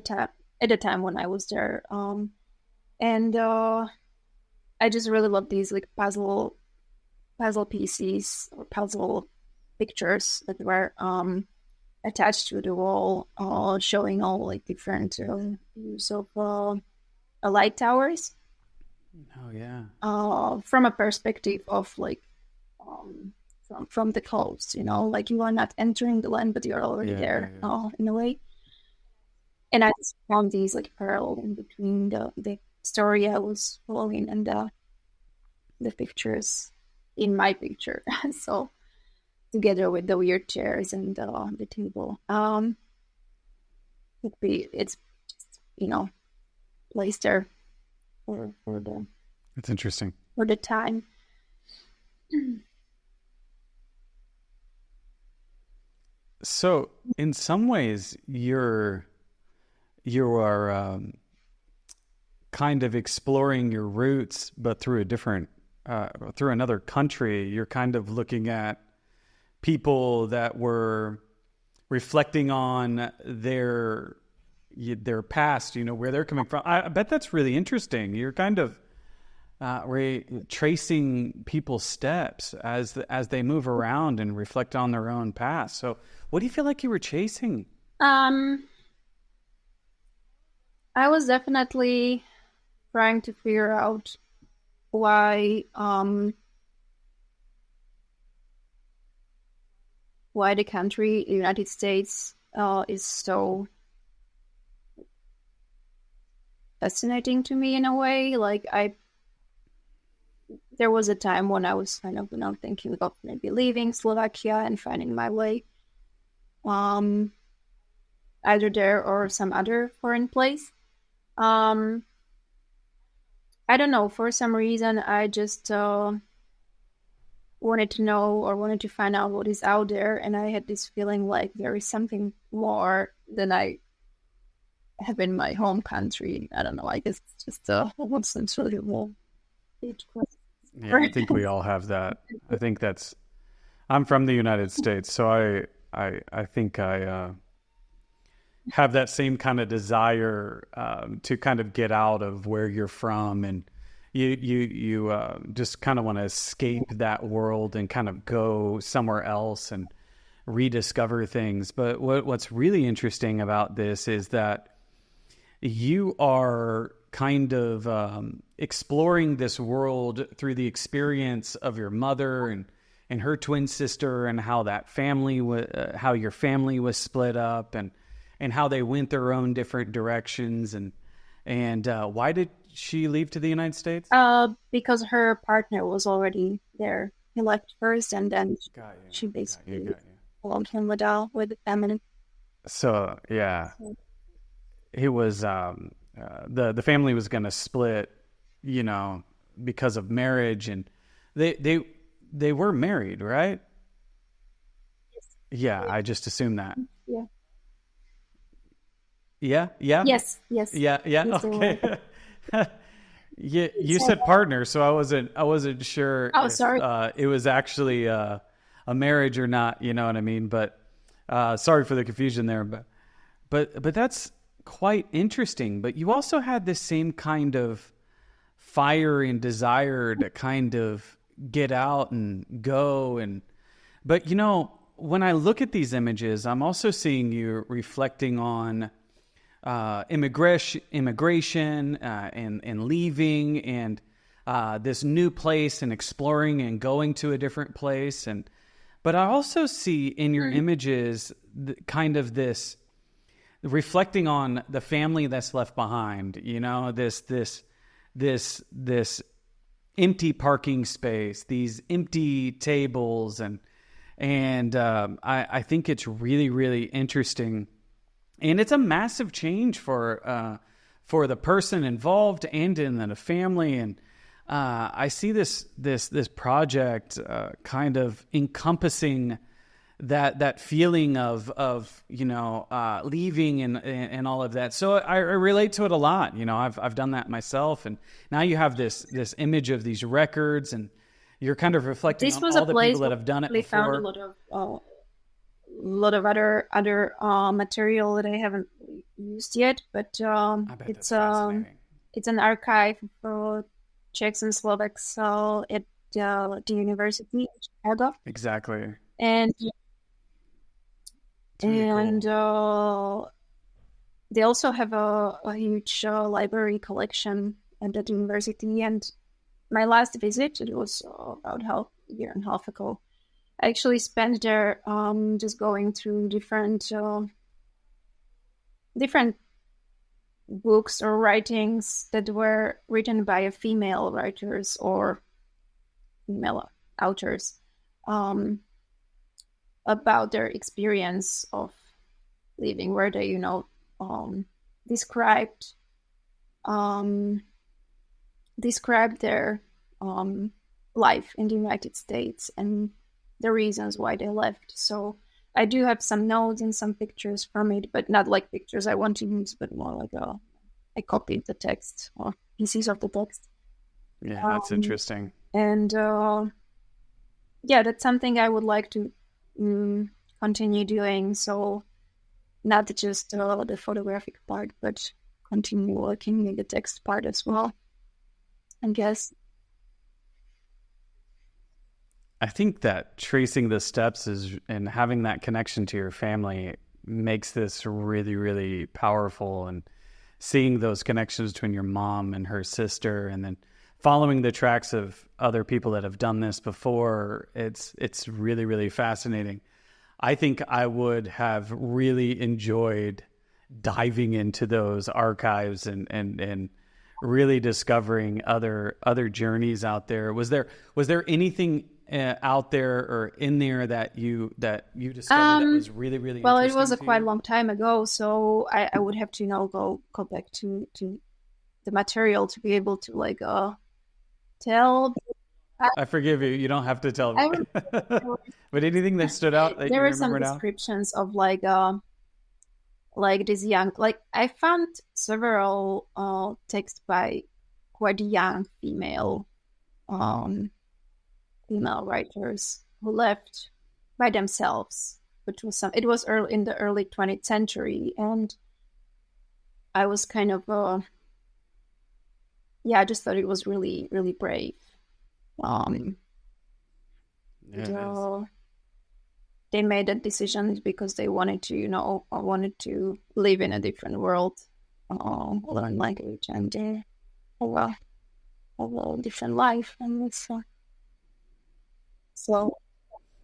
Speaker 1: time when I was there. And I just really love these puzzle pieces or puzzle pictures that were attached to the wall, showing all different views of light towers.
Speaker 2: Oh yeah.
Speaker 1: From a perspective of from the coast, you are not entering the land, but you're already there in a way. And I just found these parallel in between the story I was following and the pictures in my picture. So together with the weird chairs and the table. It's just, placed there for the.
Speaker 2: It's interesting.
Speaker 1: For the time.
Speaker 2: So, in some ways, you are kind of exploring your roots, but through through another country. You're kind of looking at people that were reflecting on their past, where they're coming from. I bet that's really interesting. You're kind of tracing people's steps as they move around and reflect on their own past. So what do you feel like you were chasing?
Speaker 1: I was definitely trying to figure out why the country, the United States, is so fascinating to me in a way. Like there was a time when I was kind of, thinking of maybe leaving Slovakia and finding my way, either there or some other foreign place. I don't know. For some reason, I just wanted to know or wanted to find out what is out there, and I had this feeling like there is something more than I have in my home country. I don't know. I guess it's just what seems really more.
Speaker 2: Yeah, I think we all have that. I think I'm from the United States, so I think I have that same kind of desire to kind of get out of where you're from, and you just kind of want to escape that world and kind of go somewhere else and rediscover things. But what's really interesting about this is that you are kind of exploring this world through the experience of your mother and her twin sister, and how that family how your family was split up, and how they went their own different directions. And why did she leave to the United States?
Speaker 1: Because her partner was already there. He left first, and then she basically followed him with the family.
Speaker 2: So yeah, it was the family was going to split, because of marriage, and they were married, right?
Speaker 1: Yes.
Speaker 2: Yeah, I just assumed that.
Speaker 1: Yeah.
Speaker 2: Yeah.
Speaker 1: Yes.
Speaker 2: Yeah.
Speaker 1: Yes,
Speaker 2: Okay. You said partner, so I wasn't sure.
Speaker 1: Oh, sorry.
Speaker 2: It was actually a marriage or not. You know what I mean? But sorry for the confusion there. But that's quite interesting. But you also had this same kind of fire and desire to kind of get out and go. But when I look at these images, I'm also seeing you reflecting on immigration and leaving, and this new place, and exploring and going to a different place. But I also see in your images kind of this reflecting on the family that's left behind. This empty parking space, these empty tables, and I think it's really, really interesting. And it's a massive change for the person involved and in the family. And I see this project kind of encompassing that feeling of leaving and all of that. So I relate to it a lot. I've done that myself. And now you have this image of these records, and you're kind of reflecting on all the people that have done it before.
Speaker 1: Found a lot of other material that I haven't used yet, but it's an archive for Czechs and Slovaks at the university in Chicago.
Speaker 2: Exactly.
Speaker 1: And
Speaker 2: cool.
Speaker 1: They also have a huge library collection at that university. And my last visit, it was about a year and a half ago. I actually spent there just going through different books or writings that were written by female writers or female authors. about their experience of living, where they, described their life in the United States and the reasons why they left. So I do have some notes and some pictures from it, but not like pictures I want to use, but more like I copied the text or pieces of the text.
Speaker 2: Yeah, that's interesting.
Speaker 1: And that's something I would like to continue doing. So not just the photographic part, but continue working in the text part as well, I guess.
Speaker 2: I think that tracing the steps and having that connection to your family makes this really, really powerful, and seeing those connections between your mom and her sister, and then following the tracks of other people that have done this before, it's really, really fascinating. I think I would have really enjoyed diving into those archives and really discovering other journeys out there. Was there anything out there or in there that you discovered that was really, really
Speaker 1: well,
Speaker 2: interesting?
Speaker 1: It was a quite long time ago, so I would have to go back to the material to be able to tell.
Speaker 2: I forgive you. You don't have to tell me. But anything that stood out that you remember now? There were
Speaker 1: some descriptions of this young, I found several texts by quite young female writers who left by themselves, which was it was in the early 20th century, and I was kind of I just thought it was really, really brave. They made that decision because they wanted to live in a different world, learn language, and have a different life, and so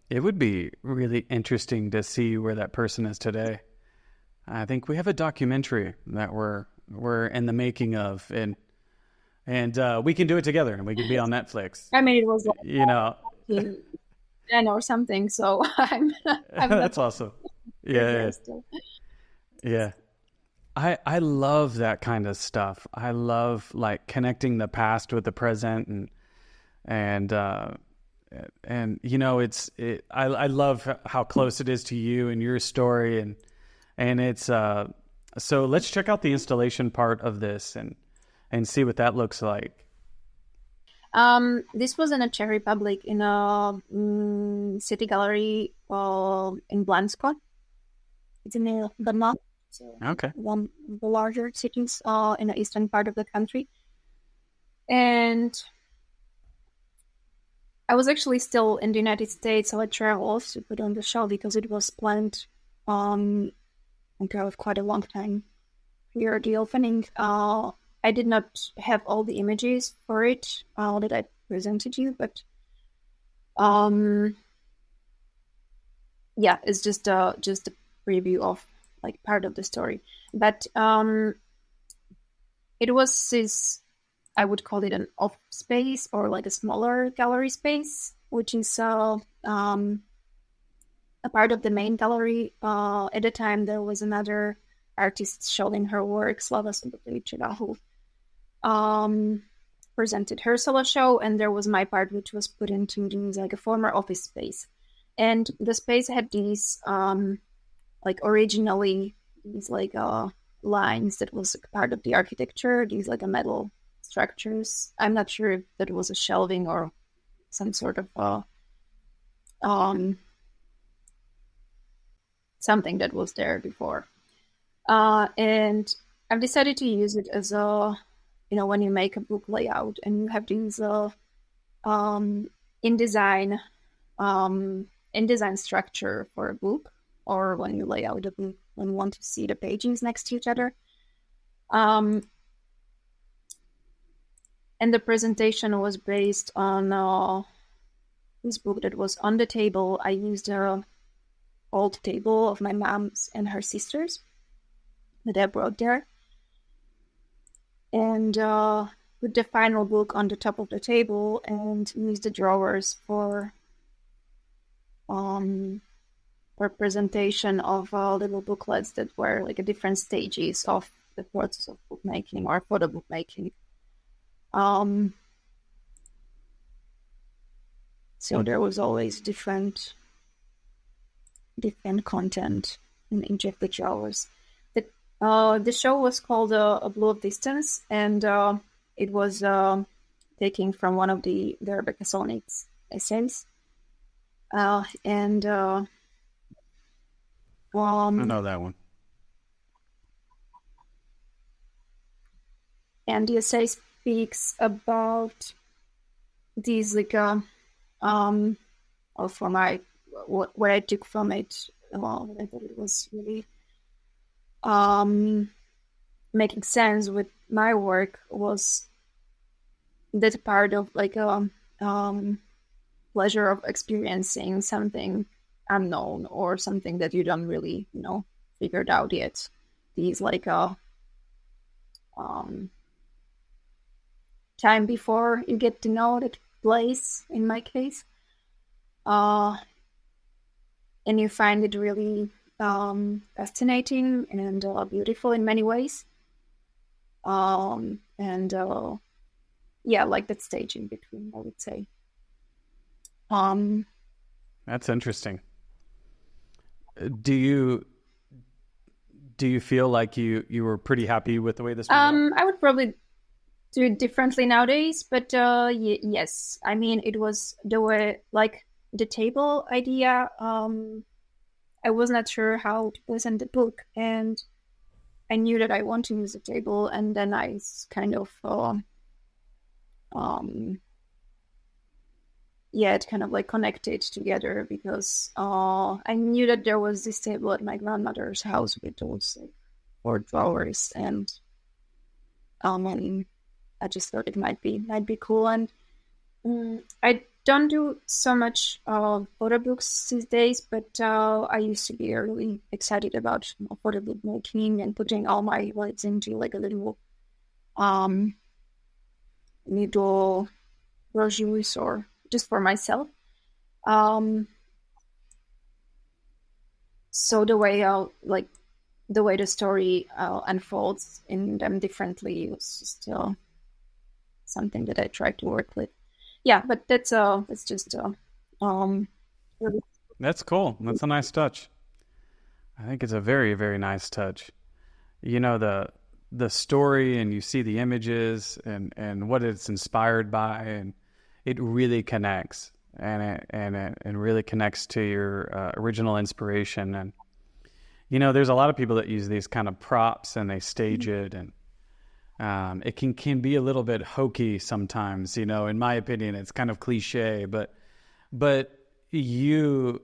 Speaker 2: it would be really interesting to see where that person is today. I think we have a documentary that we're in the making of, and we can do it together, and we can be on Netflix.
Speaker 1: I mean, it was 10 or something, so I'm
Speaker 2: that's awesome. Yeah. I love that kind of stuff. I love connecting the past with the present, and I love how close it is to you and your story, and it's so let's check out the installation part of this and see what that looks like.
Speaker 1: This was in the Czech Republic in a city gallery in Blansko. It's in Brno, so one of the larger cities in the eastern part of the country. And I was actually still in the United States, so I traveled to put on the show because it was planned quite a long time here at the opening. I did not have all the images for it that I presented you, but it's just a preview of part of the story. But it was this, I would call it an off space or a smaller gallery space, which is a part of the main gallery. At the time, there was another artist showing her work, Dominika, who presented her solo show, and there was my part, which was put into these a former office space. And the space had these originally these lines that was part of the architecture, these a metal structures. I'm not sure if that was a shelving or some sort of something that was there before. And I've decided to use it as a, when you make a book layout and you have these InDesign structure for a book, or when you lay out a book when you want to see the pages next to each other. And the presentation was based on this book that was on the table. I used an old table of my mom's and her sister's that I brought there. And put the final book on the top of the table and used the drawers for representation of little booklets that were like different stages of the process of bookmaking or photo bookmaking. So there was always different content in each of the shows. The show was called A Blue of Distance, and it was taken from one of the Rebecca Solnit's essays. I know
Speaker 2: that one.
Speaker 1: And the essay speaks about these like or for my what I took from it. Well, I thought it was really making sense with my work was that part of like a pleasure of experiencing something unknown or something that you don't really figured out yet. These like time before you get to know that place, in my case, and you find it really fascinating and beautiful in many ways, and like that stage in between, I would say.
Speaker 2: That's interesting. Do you feel like you were pretty happy with the way this went?
Speaker 1: I would probably do it differently nowadays, but yes, I mean, it was the way, like the table idea. I was not sure how to present the book, and I knew that I want to use a table, and then I kind of it kind of like connected together because I knew that there was this table at my grandmother's house with those like 4 drawers, and I just thought it might be cool. And I don't do so much photo books these days, but I used to be really excited about photo book making and putting all my words into like a little brochures or just for myself. So the way the story unfolds in them differently was just something that I tried to work with. Yeah, but that's just
Speaker 2: That's cool. That's a nice touch. I think it's a very, very nice touch. The story, and you see the images and what it's inspired by, and it really connects, and it really connects to your original inspiration. And there's a lot of people that use these kind of props and they stage it, and it can be a little bit hokey sometimes. In my opinion, it's kind of cliche, but you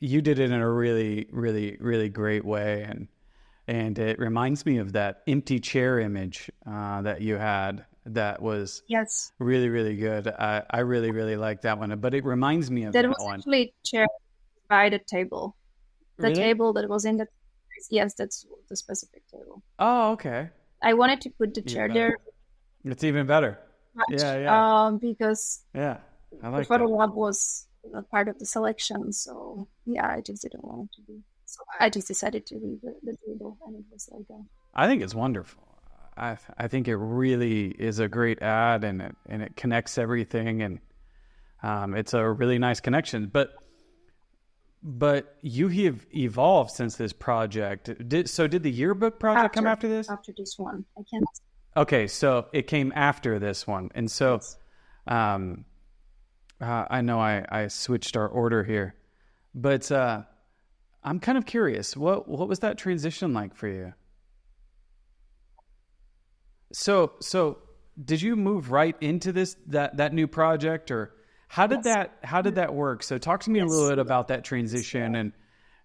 Speaker 2: did it in a really, really, really great way, and it reminds me of that empty chair image that you had. That was really, really good. I really, really like that one. But it reminds me of that one.
Speaker 1: That was actually chair by the table. The
Speaker 2: Really?
Speaker 1: table that was in the... Yes, that's the specific table.
Speaker 2: Oh, okay.
Speaker 1: I wanted to put the chair there.
Speaker 2: It's even better.
Speaker 1: Much,
Speaker 2: Yeah.
Speaker 1: Because
Speaker 2: I like
Speaker 1: the photo lab was a part of the selection. So yeah, I just didn't want it to be. So I just decided to leave the table, and it was like
Speaker 2: I think it's wonderful. I think it really is a great ad, and it connects everything, and it's a really nice connection. But you have evolved since this project. Did the yearbook project come after this?
Speaker 1: After this one, I can't.
Speaker 2: Okay, so it came after this one, and so
Speaker 1: Yes.
Speaker 2: I know I switched our order here, but I'm kind of curious. What was that transition like for you? So did you move right into that new project, or how did that work? So talk to me a little bit about that transition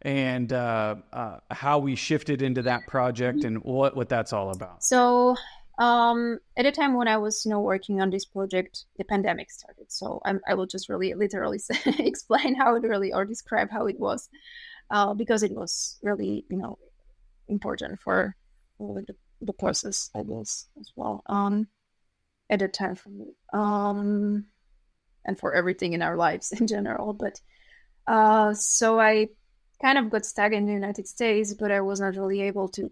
Speaker 2: and how we shifted into that project and what that's all about.
Speaker 1: So at the time when I was working on this project, the pandemic started. So I will just really literally explain how it really, or describe how it was, because it was really important for the process, I guess, as well, at the time for me, and for everything in our lives in general. But so I kind of got stuck in the United States, but I was not really able to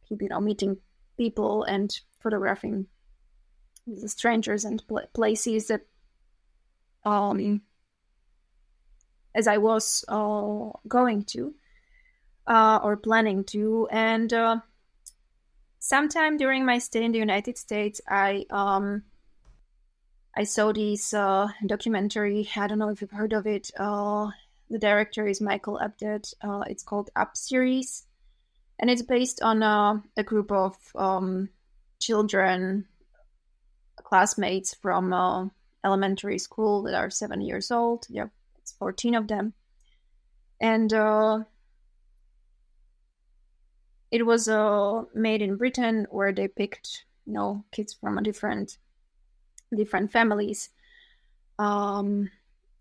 Speaker 1: keep, meeting people and photographing the strangers and places that, as I was going to or planning to. And sometime during my stay in the United States, I saw this documentary. I don't know if you've heard of it. The director is Michael Apted. It's called Up Series, and it's based on a group of children, classmates from elementary school that are 7 years old. Yeah, it's 14 of them, and it was made in Britain, where they picked, kids from different families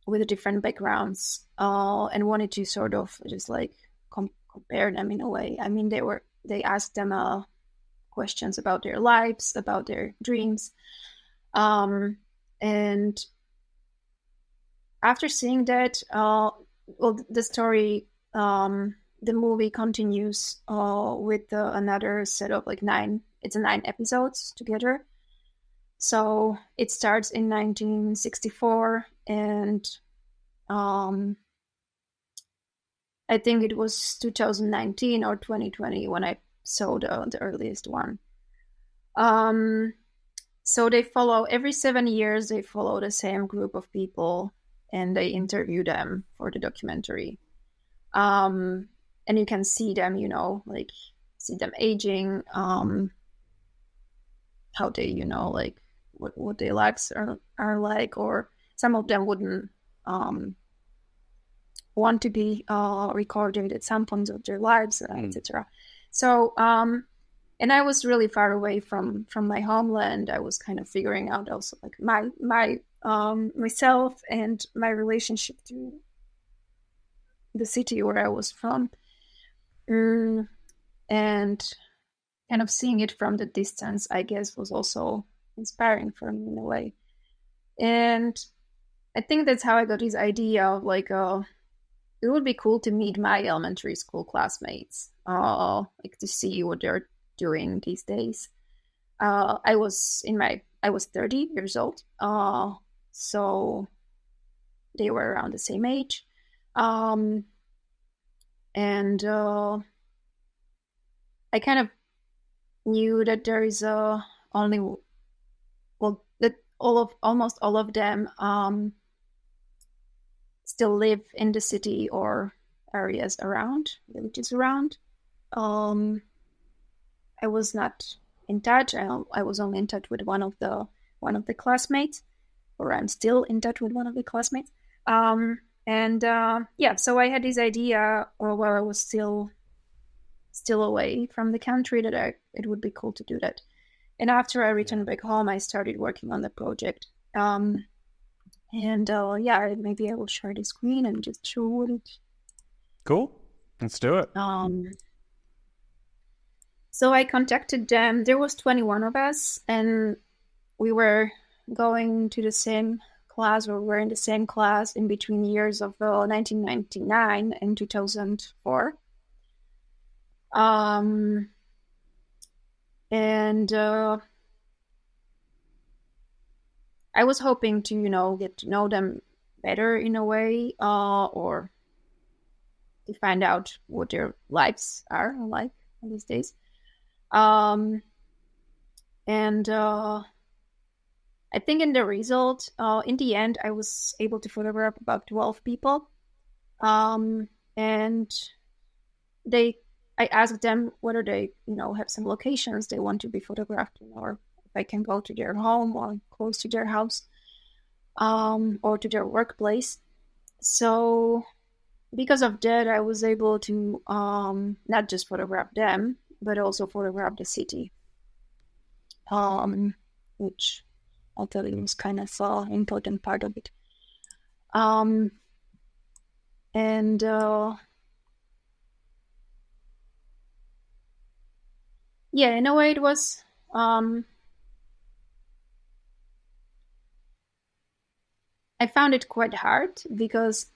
Speaker 1: with different backgrounds, and wanted to sort of just like compare them in a way. I mean, they asked them questions about their lives, about their dreams, and after seeing that, the story, the movie continues with another set of like 9. It's 9 episodes together. So it starts in 1964, and I think it was 2019 or 2020 when I saw the earliest one. So they follow, every 7 years, they follow the same group of people, and they interview them for the documentary. And you can see them, see them aging, how they, like what their lives are like, or some of them wouldn't want to be recorded at some point of their lives, etc. So, and I was really far away from my homeland. I was kind of figuring out also like my myself and my relationship to the city where I was from, and kind of seeing it from the distance, I guess, was also inspiring for me in a way. And I think that's how I got this idea of like, it would be cool to meet my elementary school classmates, like to see what they're doing these days. I was 30 years old, so they were around the same age, and I kind of knew that there is that almost all of them still live in the city or areas around, villages around. I was not in touch. I was only in touch with one of the classmates, or I'm still in touch with one of the classmates. So I had this idea, while I was still away from the country, that it would be cool to do that. And after I returned back home, I started working on the project. Maybe I will share the screen and just show what it.
Speaker 2: Cool. Let's do it.
Speaker 1: So I contacted them. There was 21 of us, and we were going to the same class, or we're in the same class in between years of 1999 and 2004. I was hoping to, get to know them better in a way, or to find out what their lives are like these days. I think in the result, in the end, I was able to photograph about 12 people. And I asked them whether they, have some locations they want to be photographed in, or if I can go to their home or close to their house, or to their workplace. So because of that, I was able to not just photograph them, but also photograph the city, which I thought it was kind of an important part of it. In a way it was, I found it quite hard because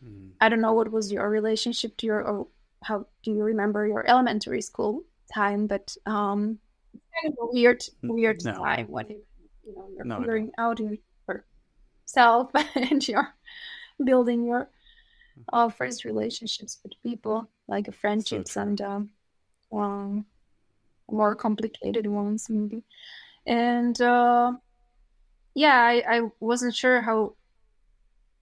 Speaker 1: I don't know what was your relationship to how do you remember your elementary school time? But kind of a weird
Speaker 2: No,
Speaker 1: time when you're
Speaker 2: no, I
Speaker 1: figuring
Speaker 2: don't.
Speaker 1: out yourself and you're building your first relationships with people, like
Speaker 2: So
Speaker 1: friendships
Speaker 2: true.
Speaker 1: and more complicated ones maybe. And I wasn't sure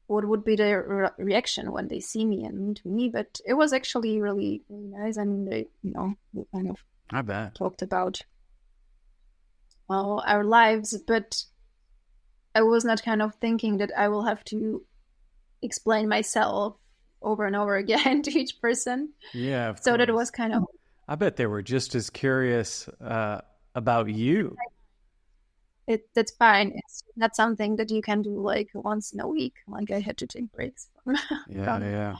Speaker 1: what would be their reaction when they see me and meet me, but it was actually really, really nice. I mean, we kind of
Speaker 2: I bet.
Speaker 1: talked about our lives, but I was not kind of thinking that I will have to explain myself over and over again to each person.
Speaker 2: Yeah, of
Speaker 1: So that was
Speaker 2: course.
Speaker 1: kind of
Speaker 2: I bet they were just as curious about you.
Speaker 1: that's fine. It's not something that you can do like once in a week. Like I had to take breaks from,
Speaker 2: Yeah,
Speaker 1: from
Speaker 2: yeah.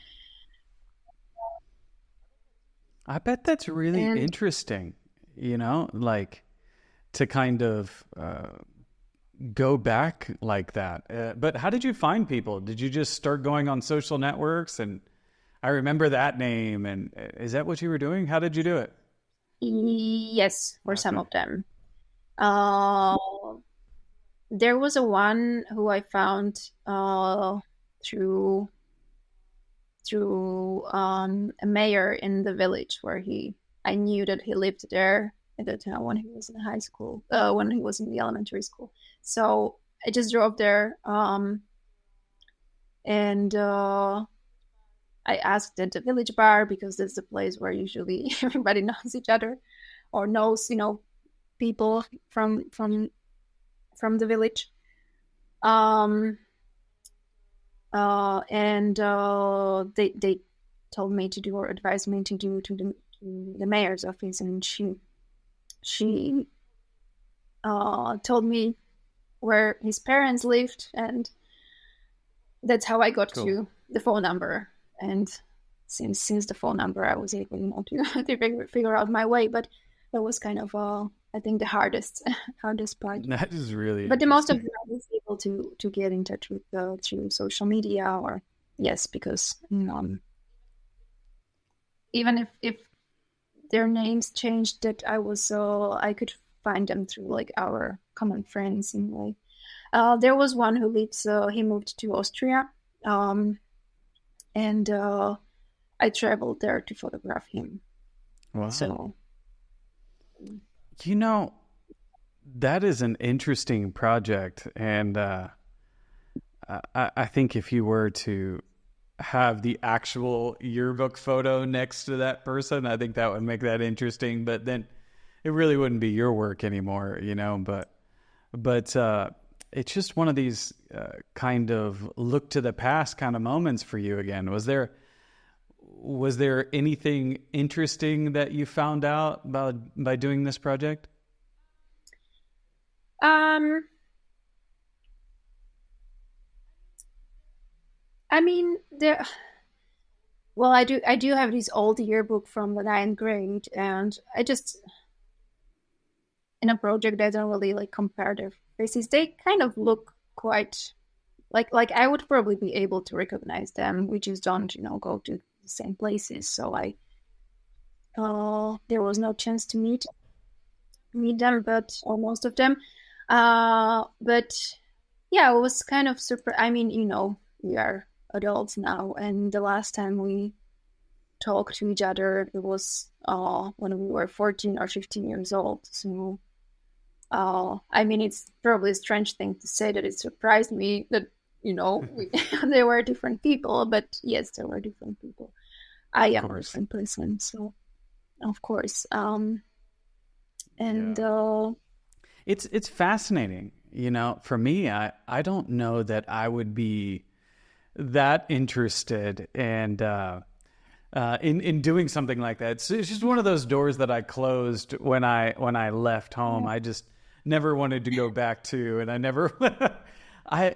Speaker 2: I bet that's really
Speaker 1: and
Speaker 2: interesting, like to kind of go back like that. But how did you find people? Did you just start going on social networks? And I remember that name. And is that what you were doing? How did you do it?
Speaker 1: yes, for some
Speaker 2: Okay,
Speaker 1: of them. Uh, there was a one who I found through a mayor in the village where I knew that he lived there at the time when he was in high school, when he was in the elementary school. So I just drove there, and I asked at the village bar because that's the place where usually everybody knows each other or knows, people from the village. Um, and they told me to do or advised me to do to the mayor's office, and she told me where his parents lived, and that's how I got
Speaker 2: cool.
Speaker 1: to the phone number. And since the phone number, I was able, to figure out my way. But that was kind of, I think, the hardest hardest part.
Speaker 2: That is really
Speaker 1: But the most of
Speaker 2: interesting.
Speaker 1: them I was able to get in touch with through social media, or yes, because even if their names changed, that I could find them through like our common friends in a way. There was one who lives. He moved to Austria, and I traveled there to photograph him.
Speaker 2: Wow.
Speaker 1: So
Speaker 2: You know, that is an interesting project. And I think if you were to have the actual yearbook photo next to that person, I think that would make that interesting. But then it really wouldn't be your work anymore, But it's just one of these kind of look to the past kind of moments for you again. Was there anything interesting that you found out about by doing this project?
Speaker 1: um, I mean there. Well, I do have this old yearbook from the ninth grade, and I just in a project I don't really like compare their faces. They kind of look quite like I would probably be able to recognize them. We just don't, go to the same places. So there was no chance to meet them, but or most of them. But yeah, it was kind of super. I mean, we are adults now, and the last time we talked to each other, it was when we were 14 or 15 years old. So I mean, it's probably a strange thing to say that it surprised me that they were different people, but yes, there were different people. I
Speaker 2: Of
Speaker 1: am a
Speaker 2: course.
Speaker 1: different person, so of course. And
Speaker 2: Yeah. It's fascinating. For me, I don't know that I would be that interested and in doing something like that. It's just one of those doors that I closed when I left home.
Speaker 1: yeah.
Speaker 2: I just never wanted to go back to, and I never.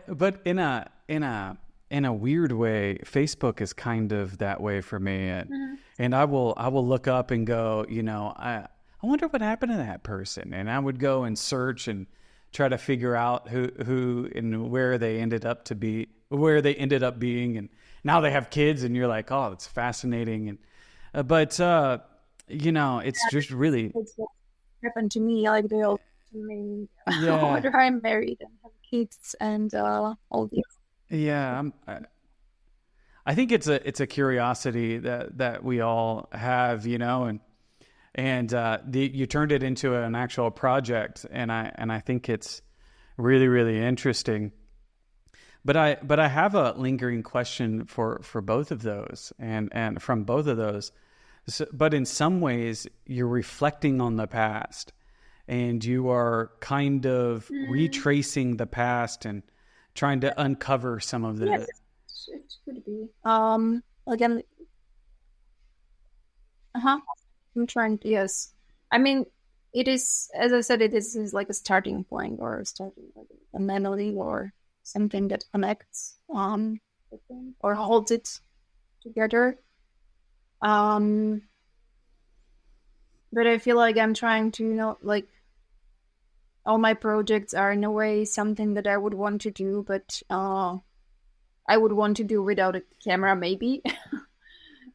Speaker 2: But in a weird way, Facebook is kind of that way for me,
Speaker 1: Mhm.
Speaker 2: and I will look up and go, I wonder what happened to that person, and I would go and search and try to figure out who and where they ended up being, and now they have kids, and you're like, oh, that's fascinating, and But it's just really,
Speaker 1: It's what happened to me, like they all to me
Speaker 2: yeah,
Speaker 1: whether I'm married and have kids and all these.
Speaker 2: yeah. I think it's a curiosity that we all have, and you turned it into an actual project, and I think it's really, really interesting. But I have a lingering question for both of those, and from both of those. But in some ways, you're reflecting on the past, and you are kind of retracing the past and trying to uncover some of
Speaker 1: Yes,
Speaker 2: the.
Speaker 1: it could be. Again, uh-huh. I'm trying to, yes. I mean, it is, as I said, is like a starting point or starting like a melody or something that connects the thing or holds it together. Um, but I feel like I'm trying to, like all my projects are in a way something that I would want to do, but I would want to do without a camera, maybe,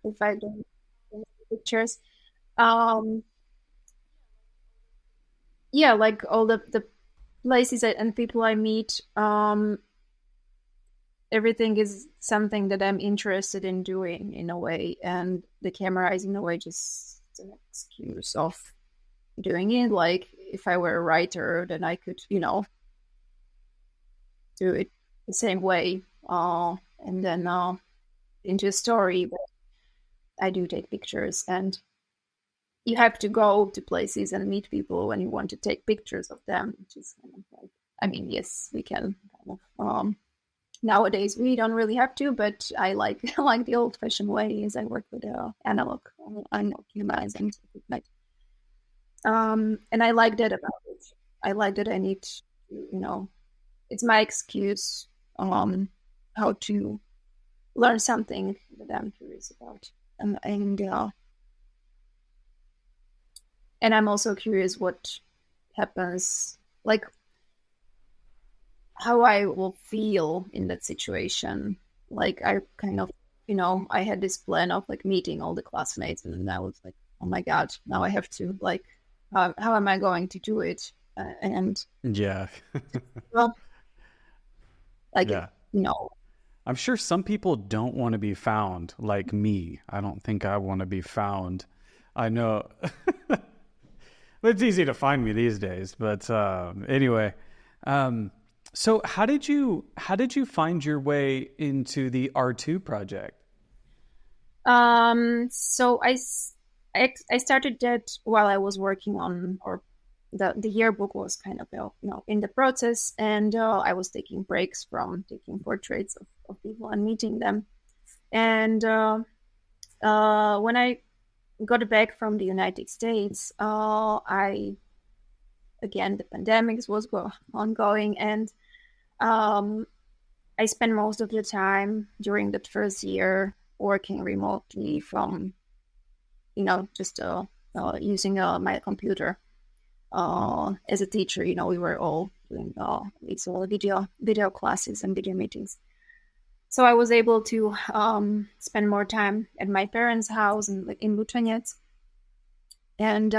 Speaker 1: if I don't take pictures. Um, yeah, like all the places and people I meet, everything is something that I'm interested in doing in a way, and the camera is in a way just an excuse of doing it. Like if I were a writer, then I could, do it the same way, and then into a story. But I do take pictures, and you have to go to places and meet people when you want to take pictures of them, which is kind of like, I mean, yes, we can kind of. Nowadays, we don't really have to, but I like I like the old-fashioned way, as I work with analog cameras and equipment. And I like that about it. I like that I need to, it's my excuse how to learn something that I'm curious about. And I'm also curious what happens, like how I will feel in that situation. Like I kind of, I had this plan of like meeting all the classmates, and then I was like, oh my God, now I have to like, how am I going to do it? And
Speaker 2: Yeah.
Speaker 1: well, like,
Speaker 2: Yeah. I'm sure some people don't want to be found like me. I don't think I want to be found. I know. It's easy to find me these days, but anyway. So how did you find your way into the R2 project?
Speaker 1: So I started that while I was working on, or the yearbook was kind of in the process, and I was taking breaks from taking portraits of people and meeting them. And when I got back from the United States, again, the pandemic was ongoing, and I spent most of the time during that first year working remotely from, just using my computer. As a teacher, we were all doing these all video classes and video meetings. So I was able to spend more time at my parents' house in Lučenec. And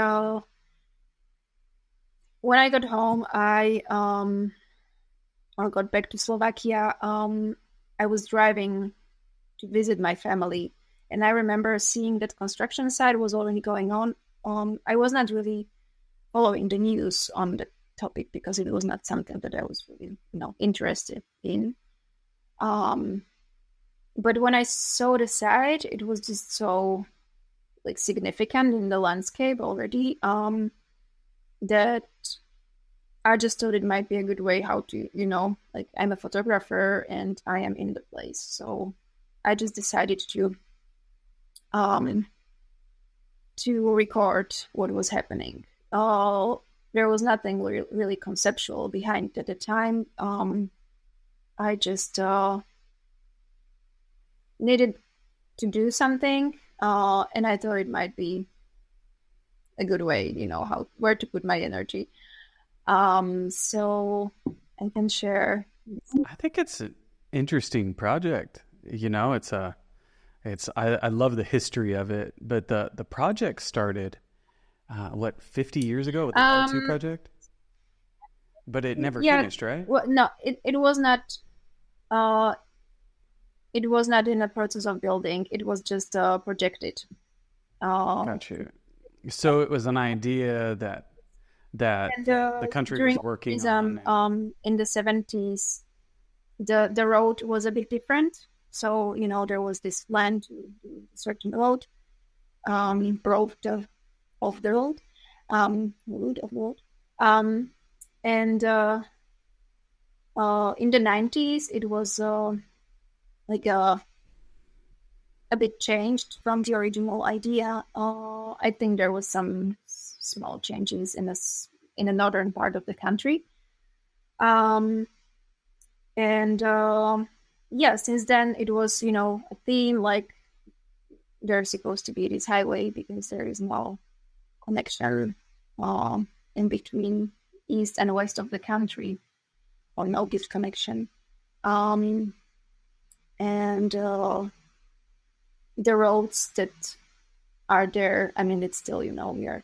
Speaker 1: when I got home, or got back to Slovakia, I was driving to visit my family. And I remember seeing that construction site was already going on. I was not really following the news on the topic because it was not something that I was really, interested in. But when I saw the site, it was just so like significant in the landscape already, that I just thought it might be a good way how to, like I'm a photographer and I am in the place. So I just decided to record what was happening. There was nothing really conceptual behind it at the time. I just needed to do something, and I thought it might be a good way, where to put my energy. So I can share.
Speaker 2: I think it's an interesting project. It's I love the history of it, but the project started 50 years ago with the R2 project, but it never finished, right?
Speaker 1: Well, no, it was not. It was not in the process of building. It was just projected.
Speaker 2: Got you. So it was an idea that the country was working on.
Speaker 1: In the 70s, the road was a bit different. So, there was this plan to do a certain road, road of the road, road of the road. And in the 90s, it was like a bit changed from the original idea. I think there was some small changes in the northern part of the country. Since then it was, a theme like there's supposed to be this highway because there is no connection in between east and west of the country, or no good connection. The roads that are there, I mean, it's still, we are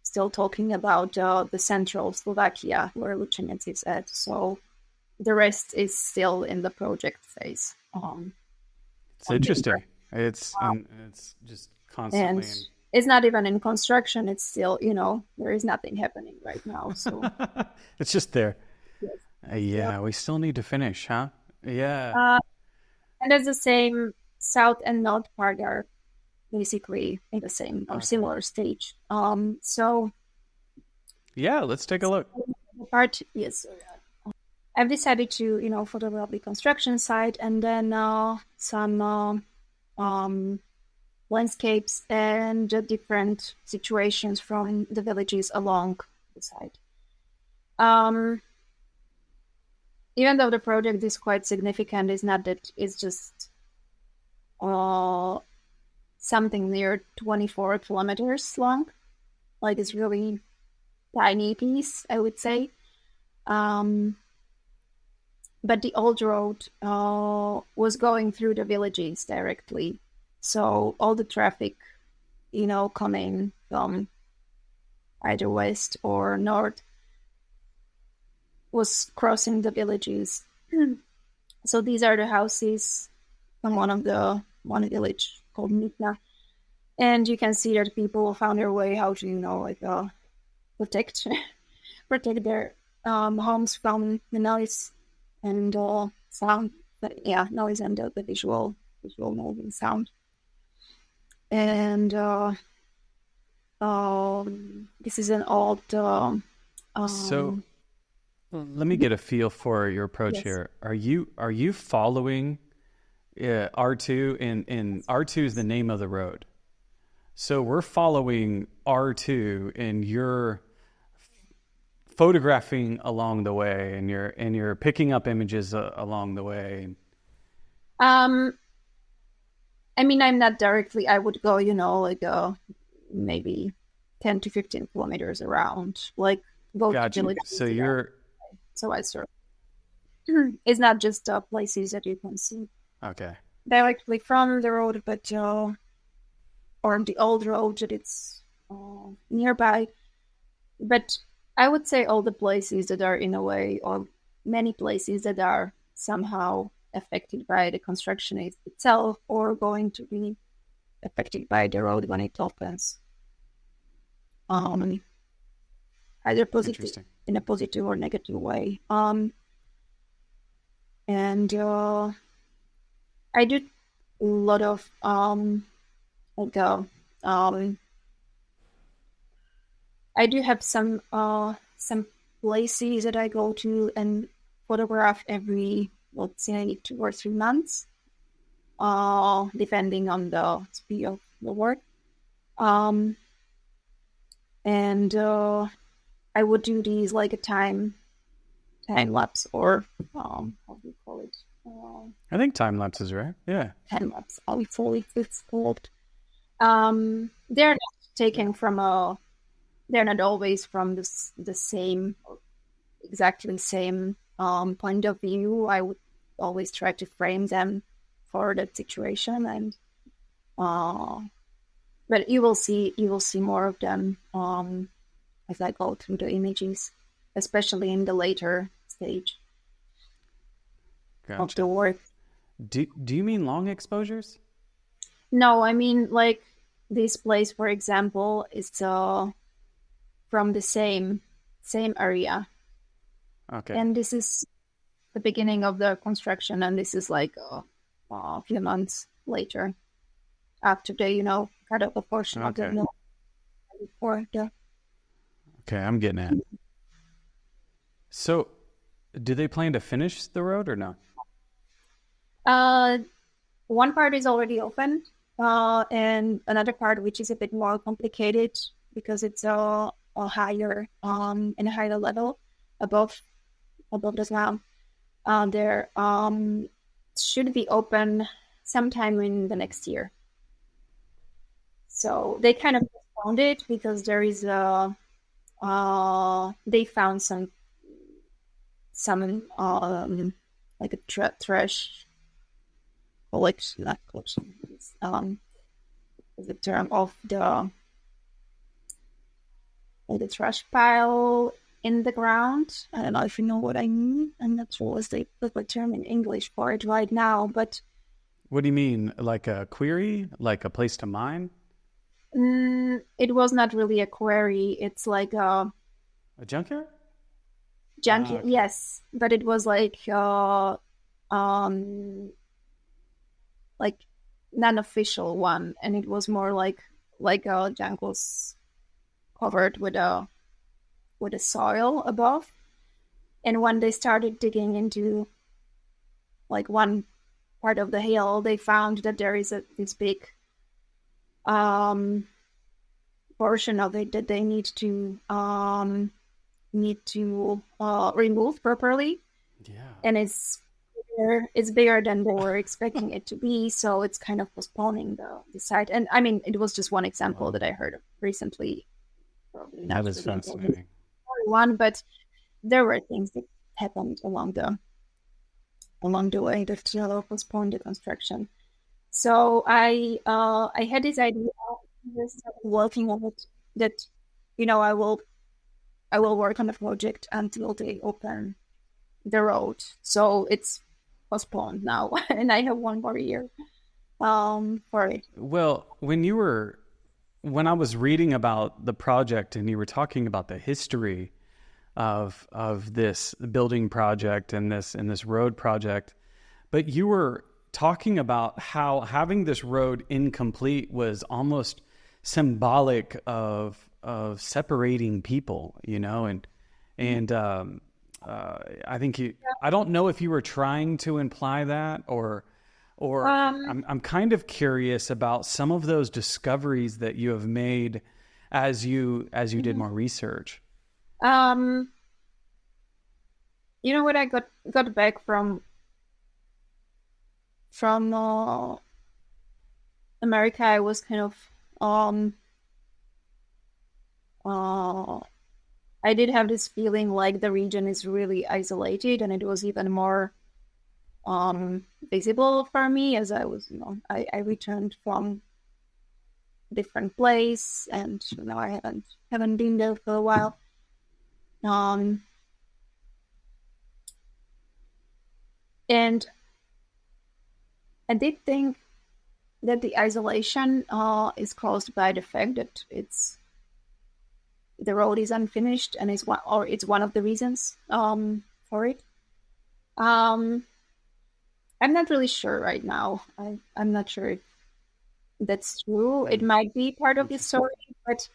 Speaker 1: still talking about the central Slovakia where Lučenec is at. So the rest is still in the project phase.
Speaker 2: It's interesting. It's just constantly.
Speaker 1: And it's not even in construction. It's still, there is nothing happening right now. So
Speaker 2: it's just there.
Speaker 1: Yes.
Speaker 2: We still need to finish, huh? Yeah.
Speaker 1: And it's the same. South and north part are basically in the same or similar stage. So
Speaker 2: yeah, let's take a look.
Speaker 1: Part, yes. I've decided to, photograph the construction site and then some landscapes and different situations from the villages along the site. Even though the project is quite significant, it's not that it's just something near 24 kilometers long. Like, it's really tiny piece, I would say. But the old road was going through the villages directly. So all the traffic, coming from either west or north was crossing the villages. So these are the houses from one village called Mitna. And you can see that people found their way how to, protect their homes from the noise and sound. But noise and the visual moving sound. And this is an old.
Speaker 2: So let me get a feel for your approach here. Are you following R2? And R2 is the name of the road. So we're following R2, and you're photographing along the way, and you're picking up images along the way.
Speaker 1: I mean, I'm not directly. I would go, maybe 10 to 15 kilometers around, like go to villages. So I sort of. It's not just places that you can see.
Speaker 2: Okay.
Speaker 1: Directly from the road, but or the old road that it's nearby. But I would say all the places that are in a way, or many places that are somehow affected by the construction itself, or going to be affected by the road when it opens. Either positive, in a positive or negative way. And I do a lot of I do have some places that I go to and photograph every, let's say, 2 or 3 months, depending on the speed of the work. And I would do these like a time lapse, or how do you call it?
Speaker 2: I think time lapse is right. Yeah.
Speaker 1: Time lapse. It's called. They're not taken from they're not always from the same, exactly same point of view. I would always try to frame them for that situation, and Uh, but you will see more of them as I go through the images, especially in the later stage of the
Speaker 2: Gotcha.
Speaker 1: work.
Speaker 2: Do you mean long exposures?
Speaker 1: No, I mean like this place, for example, is from the same area,
Speaker 2: Okay.
Speaker 1: and this is the beginning of the construction, and this is like a few months later after they, cut off a portion of the
Speaker 2: Okay.
Speaker 1: mill before the.
Speaker 2: Okay, I'm getting it. So, do they plan to finish the road or no?
Speaker 1: Uh, one part is already open, and another part which is a bit more complicated because it's a higher in a higher level above the ground. There should be open sometime in the next year. So they kind of postponed it because there is they found some like a trash collection, not collection, is the term of the trash pile in the ground. I don't know if you know what I mean. I'm not sure what's the term in English for it right now, but
Speaker 2: What do you mean? Like a query? Like a place to mine?
Speaker 1: it was not really a quarry. It's like a
Speaker 2: A junkyard? Ah,
Speaker 1: junkie,
Speaker 2: okay.
Speaker 1: yes, but it was um like non-official one, and it was more like a junk was covered with a soil above. And when they started digging into like one part of the hill, they found that there is this big um portion of it that they need to remove properly,
Speaker 2: Yeah.
Speaker 1: and it's bigger than they were expecting it to be, so it's kind of postponing the site. And I mean, it was just one example
Speaker 2: Wow.
Speaker 1: that I heard of recently, probably not
Speaker 2: That is
Speaker 1: really
Speaker 2: fascinating.
Speaker 1: one, but there were things that happened along the way that postponed the construction. So I had this idea, just working on it, that I will work on the project until they open the road. So it's postponed now, and I have one more year for it.
Speaker 2: Well, when I was reading about the project and you were talking about the history of this building project and this road project, but you were talking about how having this road incomplete was almost symbolic of separating people, and I think I don't know if you were trying to imply that or
Speaker 1: Um,
Speaker 2: I'm kind of curious about some of those discoveries that you have made as you did
Speaker 1: mhm.
Speaker 2: more research.
Speaker 1: um, when I got back from America, I was kind of um uh I did have this feeling like the region is really isolated, and it was even more visible for me as I was, I returned from a different place, and I haven't been there for a while. Um, and I did think that the isolation is caused by the fact that the road is unfinished, and it's one of the reasons for it. Um, I'm not really sure right now. I'm not sure if that's true. It
Speaker 2: Hmm,
Speaker 1: might be part of the
Speaker 2: interesting.
Speaker 1: story, but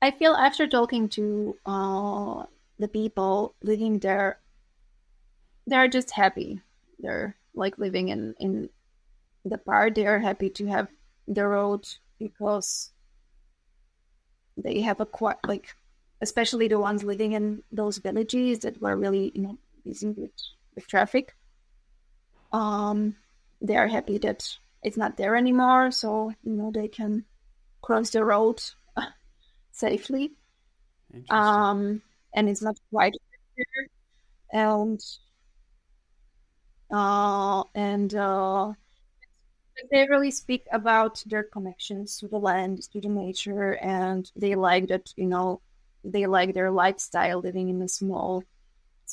Speaker 1: I feel after talking to the people living there, they're just happy. They're like living in the part. They are happy to have the road because they have a quite like, especially the ones living in those villages that were really busy with traffic. Um, they are happy that it's not there anymore, so they can cross the road safely.
Speaker 2: Interesting.
Speaker 1: And it's not quite there. And They really speak about their connections to the land, to the nature, and they like that, they like their lifestyle living in a small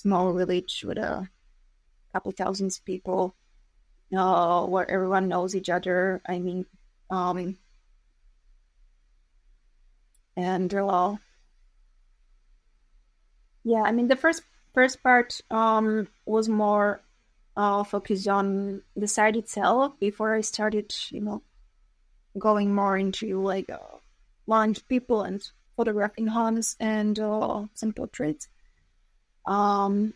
Speaker 1: village with a couple thousand people, where everyone knows each other. I mean, and yeah, I mean, the first part was more focused on the site itself before I started, going more into like launch people and photographing homes and some portraits. And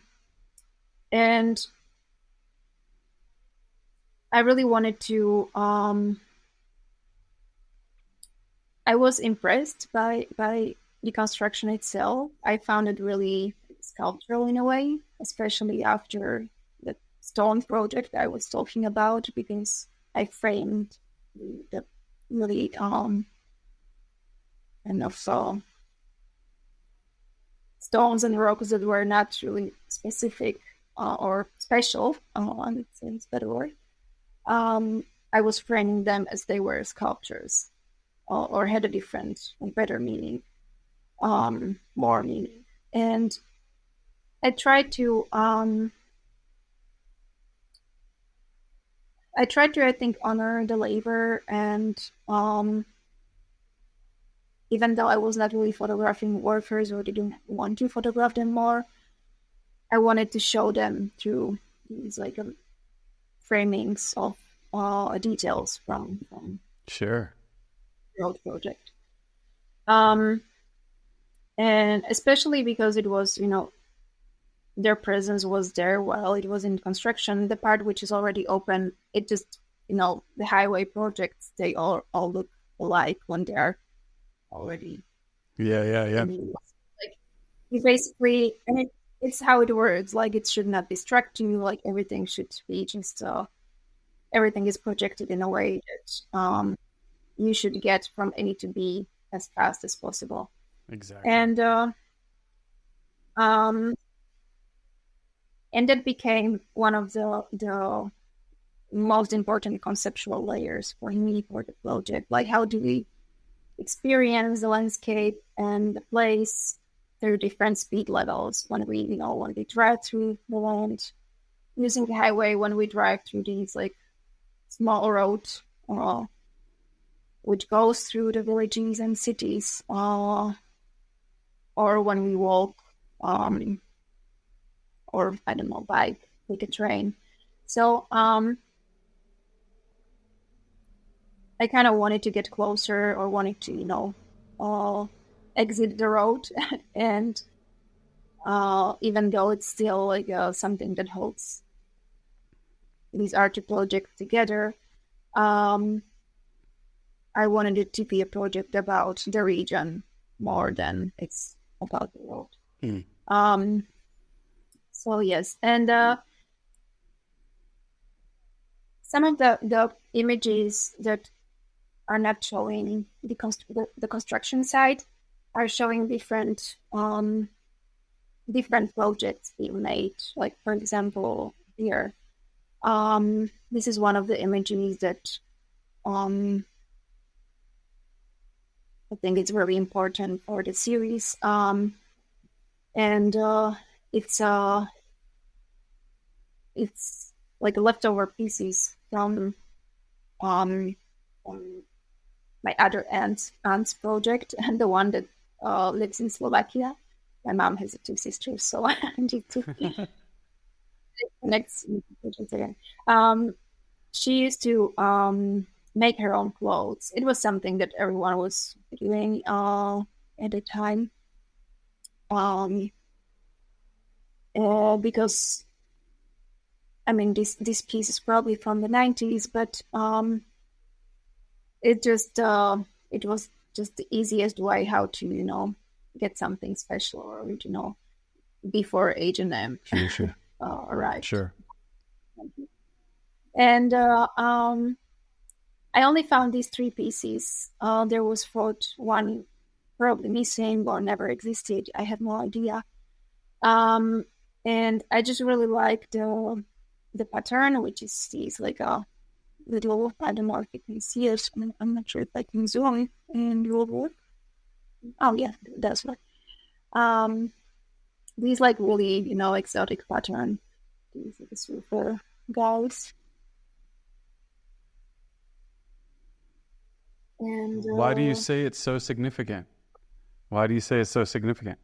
Speaker 1: I really wanted to. I was impressed by the construction itself. I found it really sculptural in a way, especially after the stone project I was talking about, because I framed the really kind of stones and rocks that were not really specific or special, in a sense, better word. I was framing them as they were sculptures, or had a different and better meaning, more meaning. And I tried to, I think, honor the labor, and even though I was not really photographing workers or didn't want to photograph them more, I wanted to show them through these like framings of details from
Speaker 2: Sure.
Speaker 1: road project. And especially because it was, their presence was there while it was in construction. The part which is already open, it just, the highway projects, they all look alike when they are already.
Speaker 2: Yeah.
Speaker 1: Like, you basically, and it's how it works. Like, it should not distract you. Like, everything should be just, everything is projected in a way that you should get from A to B as fast as possible.
Speaker 2: Exactly.
Speaker 1: And that became one of the most important conceptual layers for me for the project. Like, how do we experience the landscape and the place through different speed levels when we drive through the land using the highway, when we drive through these like small roads, which goes through the villages and cities, or when we walk, or I don't know, bike, take a train. So I kind of wanted to get closer, or wanted to, exit the road, and even though it's still like something that holds these art projects together, I wanted it to be a project about the region more than it's about the road. So yes, and some of the images that are not showing the construction site are showing different projects being made. Like, for example, here, this is one of the images that I think it's really important for the series, and it's like leftover pieces from my other aunt's project, and the one that lives in Slovakia. My mom has 2 sisters, so I need to connect projects again. She used to make her own clothes. It was something that everyone was doing at the time, because I mean, this piece is probably from the 90s, but it was just the easiest way how to get something special or original before H&M
Speaker 2: Sure.
Speaker 1: arrived.
Speaker 2: Sure.
Speaker 1: And I only found these 3 pieces. There was one probably missing or never existed. I have no idea. And I just really like the pattern, which is these like little, I don't know if you can see it. I'm not sure if I can zoom and it will work. Oh yeah, that's right. These like really, exotic pattern. These are the surfer guys. And
Speaker 2: Why do you say it's so significant? Why do you say it's so significant?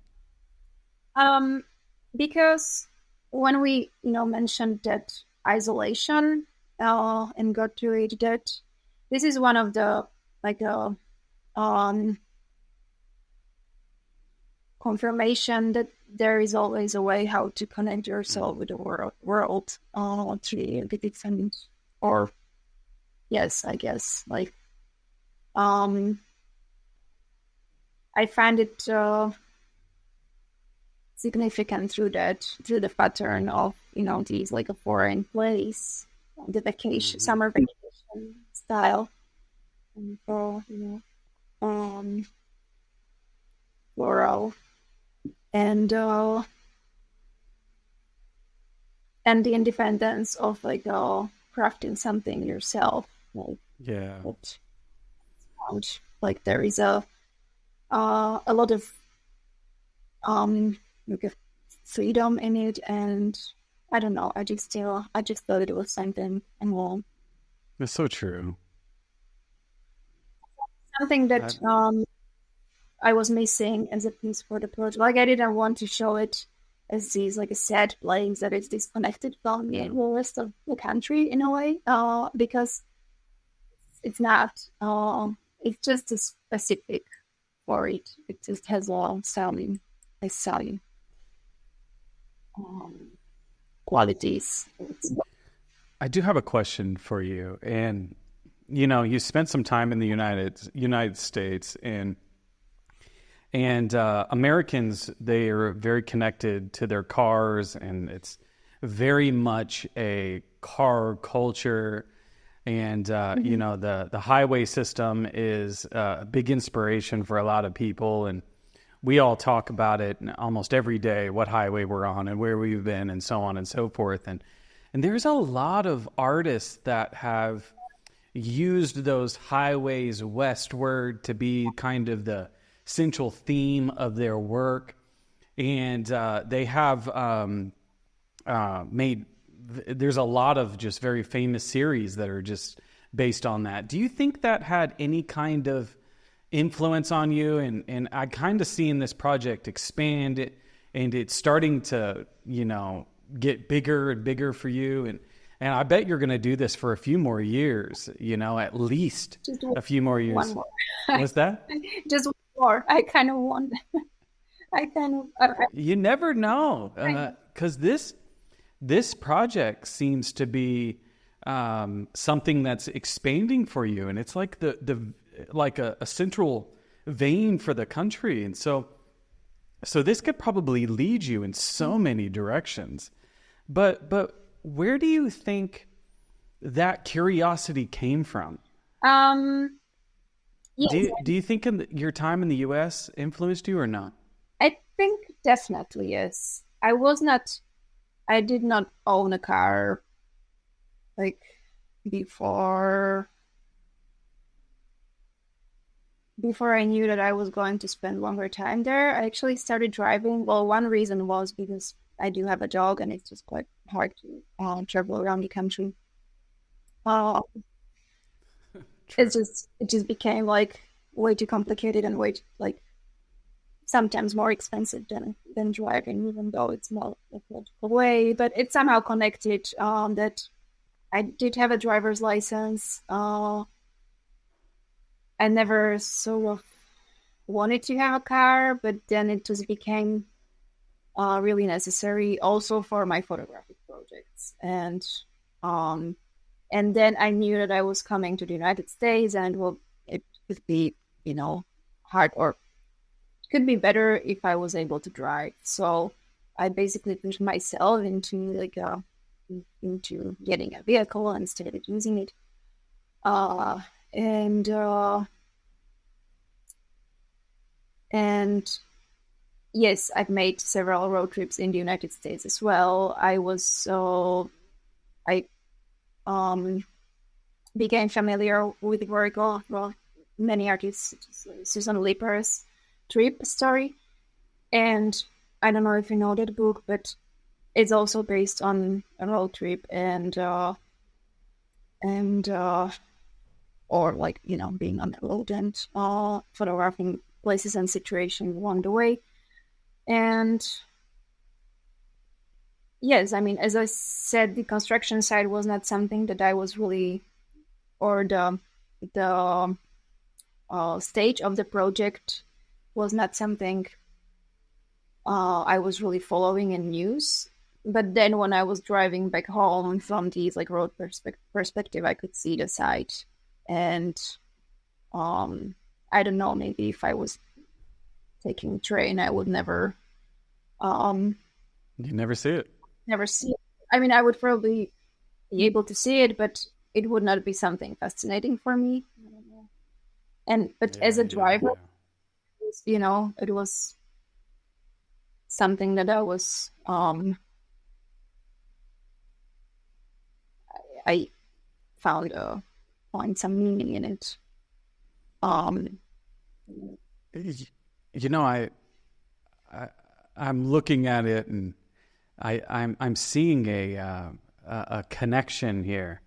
Speaker 1: Because when we, mentioned that isolation, and got to it, that this is one of the confirmation that there is always a way how to connect yourself with the world through the different, or yes, I guess I find it significant through the pattern of these like a foreign place, the vacation, summer vacation style, and for floral and the independence of crafting something yourself,
Speaker 2: Yeah.
Speaker 1: Like there is a lot of freedom in it, and I don't know. I just thought it was something, and
Speaker 2: It's so true.
Speaker 1: something that I was missing as a piece for the project. Like I didn't want to show it as these like a sad place that is disconnected from the rest of the country in a way, because it's not. It's just a specific for it. It just has some qualities.
Speaker 2: I do have a question for you, and you spent some time in the United States, and Americans, they are very connected to their cars, and it's very much a car culture. And the highway system is a big inspiration for a lot of people, and we all talk about it almost every day, what highway we're on and where we've been and so on and so forth. And there's a lot of artists that have used those highways westward to be kind of the central theme of their work. And they have there's a lot of just very famous series that are just based on that. Do you think that had any kind of influence on you? And I kind of see in this project expand it, and it's starting to, get bigger and bigger for you. And I bet you're going to do this for a few more years, at least a few more years.
Speaker 1: One more.
Speaker 2: What's that?
Speaker 1: Just one more. I kind of want.
Speaker 2: You never know, because this project seems to be something that's expanding for you, and it's like a central vein for the country, and so this could probably lead you in so many directions. But where do you think that curiosity came from?
Speaker 1: Yes.
Speaker 2: Do you think your time in the U.S. influenced you or not?
Speaker 1: I think definitely yes. I did not own a car before I knew that I was going to spend longer time there. I actually started driving. Well, one reason was because I do have a dog, and it's just quite hard to travel around the country. It just became way too complicated and sometimes more expensive than driving, even though it's not a logical way. But it's somehow connected that I did have a driver's license. I never sort of wanted to have a car, but then it just became really necessary also for my photographic projects. And then I knew that I was coming to the United States, and it could be, hard, or could be better if I was able to drive. So I basically pushed myself into into getting a vehicle and started using it. And yes, I've made several road trips in the United States as well. became familiar with the work of many artists, such as Susan Lipper's Trip story. And I don't know if you know that book, but it's also based on a road trip and or like, being on the road and photographing places and situations along the way. And yes, I mean, as I said, the construction side was not something that I was really, or the stage of the project was not something I was really following in news. But then when I was driving back home from the like road perspective, I could see the site. And I don't know, maybe if I was taking train, I would never
Speaker 2: You never see it.
Speaker 1: never see it. I mean, I would probably be able to see it, but it would not be something fascinating for me. But as a driver, it was something that I was I found find some meaning in it.
Speaker 2: I'm looking at it and I'm seeing a connection here,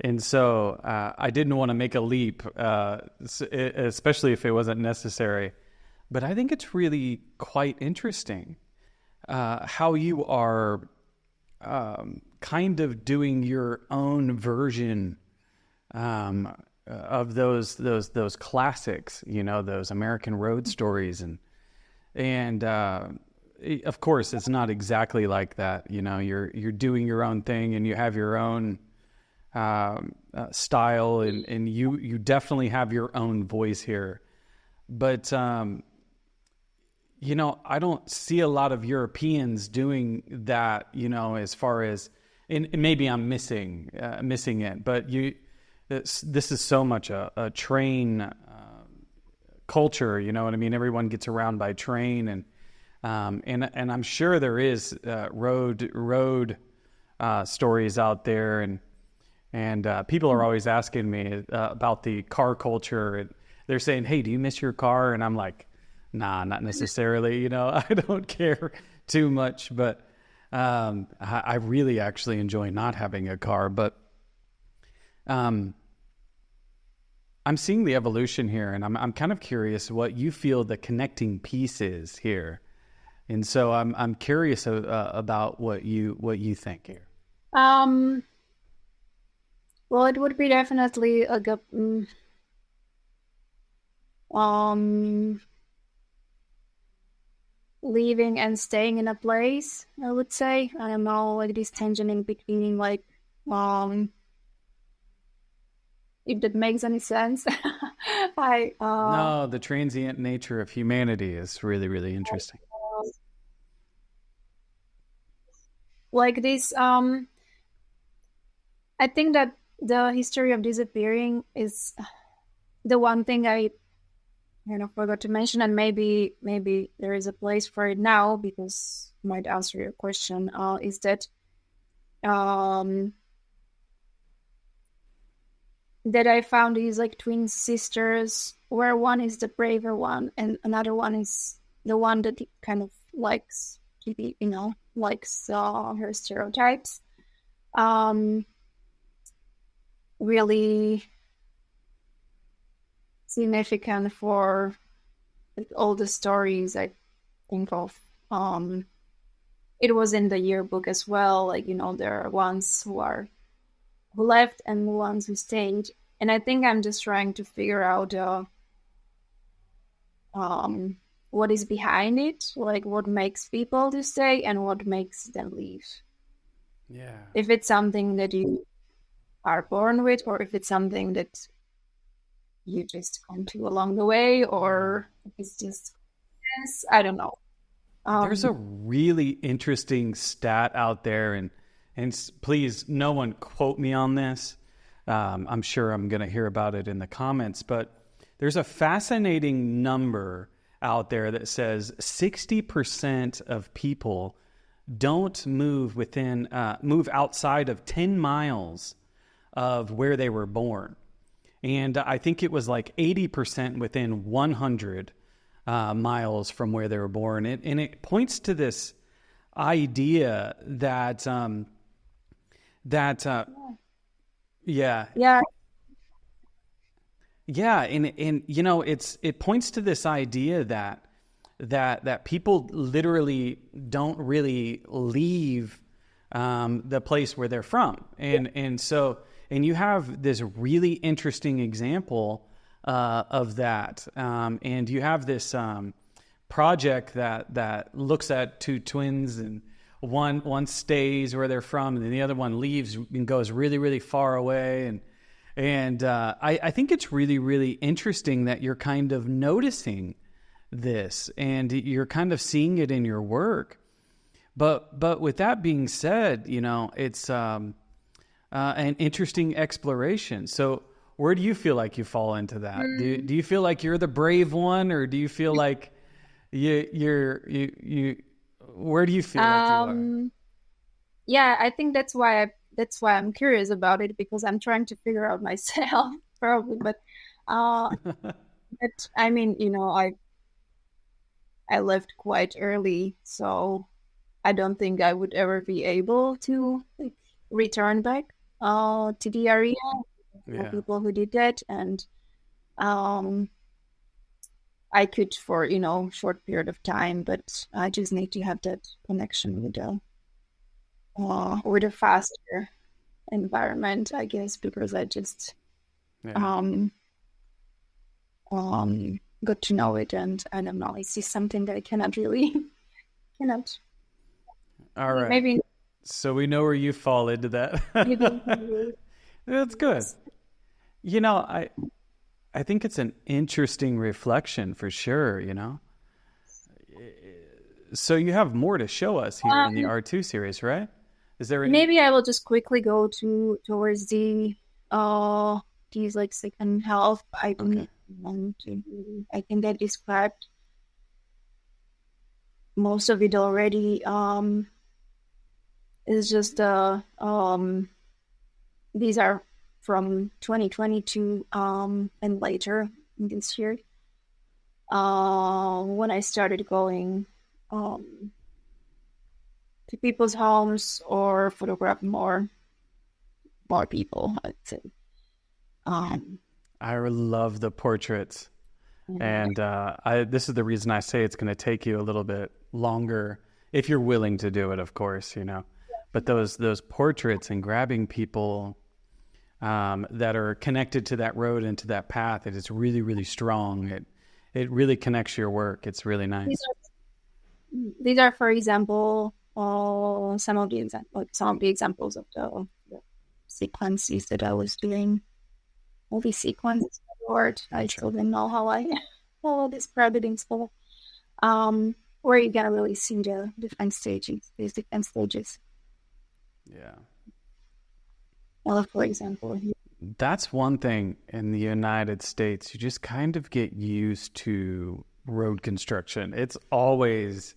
Speaker 2: and so I didn't want to make a leap, especially if it wasn't necessary. But I think it's really quite interesting how you are kind of doing your own version of those classics, those American road stories, and of course it's not exactly like that. You're doing your own thing and you have your own style, and you definitely have your own voice here. But I don't see a lot of Europeans doing that, as far as, and maybe I'm missing it, but this is so much a train culture, you know what I mean? Everyone gets around by train, and I'm sure there is road stories out there, and people are always asking me about the car culture, and they're saying, "Hey, do you miss your car?" And I'm like, "Nah, not necessarily. I don't care too much, but I really actually enjoy not having a car." But I'm seeing the evolution here, and I'm kind of curious what you feel the connecting piece is here, and so I'm curious about what you think here.
Speaker 1: Well, it would be definitely living and staying in a place, I would say. I don't know, like this tension in between, like, if that makes any sense.
Speaker 2: No, the transient nature of humanity is really, really interesting.
Speaker 1: Like this, I think that the history of disappearing is the one thing I forgot to mention, and maybe there is a place for it now, because it might answer your question, is that that I found these like twin sisters, where one is the braver one and another one is the one that kind of likes her stereotypes. Really significant for like all the stories I think of. It was in the yearbook as well, like, there are ones who left and the ones who stayed, and I think I'm just trying to figure out what is behind it, like what makes people to stay and what makes them leave.
Speaker 2: Yeah.
Speaker 1: If it's something that you are born with, or if it's something that you just come to along the way, or if it's just, I don't know.
Speaker 2: There's a really interesting stat out there, and please, no one quote me on this. I'm sure I'm going to hear about it in the comments, but there's a fascinating number out there that says 60% of people don't move outside of 10 miles of where they were born. And I think it was like 80% within 100 miles from where they were born. And it points to this idea that, yeah. And you know, it points to this idea that people literally don't really leave the place where they're from. And you have this really interesting example of that. And you have this project that looks at two twins, and one stays where they're from, and then the other one leaves and goes really, really far away. And I think it's really, really interesting that you're kind of noticing this and you're kind of seeing it in your work. But with that being said, you know, it's an interesting exploration. So where do you feel like you fall into that? Do you feel like you're the brave one, or do you feel like you where do you feel like you are?
Speaker 1: Yeah, I think that's why I'm curious about it, because I'm trying to figure out myself probably. But I mean, you know, I left quite early, so I don't think I would ever be able to like return back to the area.
Speaker 2: Yeah.
Speaker 1: People who did that, and I could for, you know, short period of time, but I just need to have that connection with a faster environment, I guess, because I just got to know it, and I don't know, it's just something that I cannot.
Speaker 2: All right.
Speaker 1: Maybe.
Speaker 2: So we know where you fall into that. That's good. You know, I think it's an interesting reflection for sure, you know. So you have more to show us here in the R2 series, right? Is there any...
Speaker 1: Maybe I will just quickly go towards the these like second half. I think that described most of it already. It's just these are from 2022 and later this year, when I started going to people's homes or photograph more people, I'd say.
Speaker 2: I love the portraits. And this is the reason I say it's going to take you a little bit longer, if you're willing to do it, of course, you know. But those portraits and grabbing people that are connected to that road and to that path, it is really, really strong. It really connects your work. It's really nice.
Speaker 1: These are, for example, some of the examples of the sequences that I was doing. Movie sequence, Lord, I still don't know how I describe it in Slovak. Where you can really see the different stages, these different stages.
Speaker 2: Yeah.
Speaker 1: Well, for example,
Speaker 2: that's one thing in the United States. You just kind of get used to road construction. It's always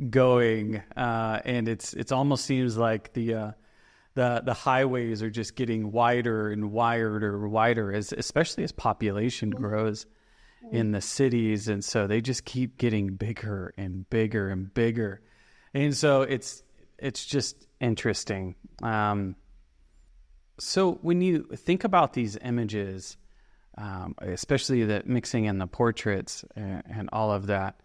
Speaker 2: going, and it's almost seems like the highways are just getting wider and wider, especially as population grows in the cities, and so they just keep getting bigger and bigger and bigger, and so it's just interesting. So when you think about these images, especially the mixing in the portraits and all of that,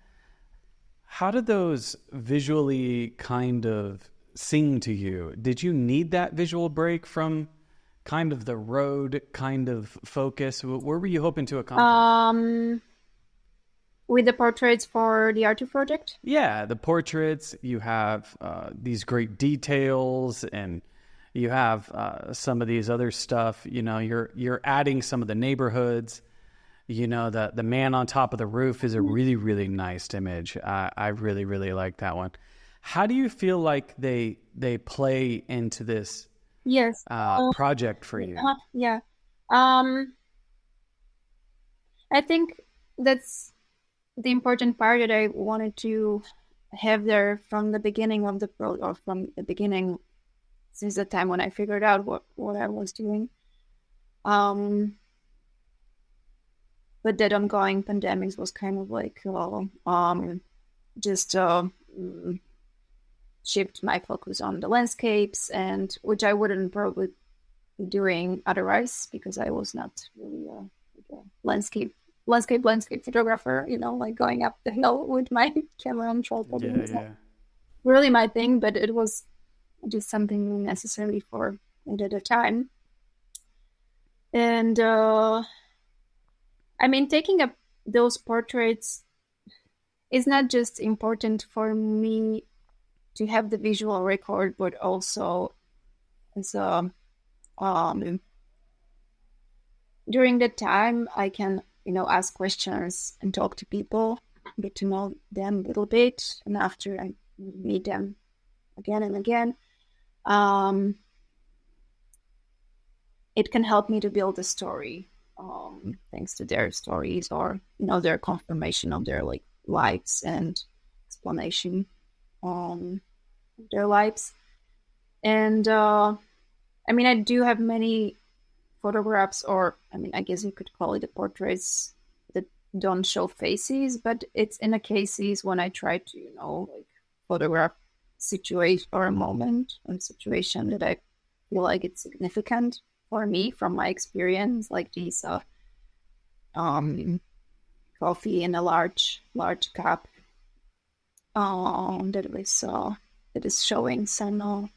Speaker 2: how did those visually kind of sing to you? Did you need that visual break from kind of the road kind of focus? What were you hoping to accomplish?
Speaker 1: With the portraits for the R2 project?
Speaker 2: Yeah, the portraits, you have these great details, and you have some of these other stuff. You know, you're adding some of the neighborhoods. You know, the man on top of the roof is a really, really nice image. I really, really like that one. How do you feel like they play into this project for you?
Speaker 1: Yeah. I think that's the important part that I wanted to have there from the beginning of the project, or from the beginning, since the time when I figured out what I was doing. But that ongoing pandemics was kind of like just shift my focus on the landscapes, and which I wouldn't probably be doing otherwise, because I was not really like a landscape photographer, like going up the hill with my camera and tripod. It's not really my thing, but it was just something necessary for it at the time. And taking up those portraits is not just important for me to have the visual record, but also as during the time I can, ask questions and talk to people, get to know them a little bit, and after I meet them again and again, it can help me to build a story, thanks to their stories, or their confirmation of their lives and explanation on their lives. And I do have many photographs, or I guess you could call it the portraits, that don't show faces, but it's in the cases when I try to photograph situation or a moment or a situation that I feel like it's significant for me from my experience, like these coffee in a large cup that is showing some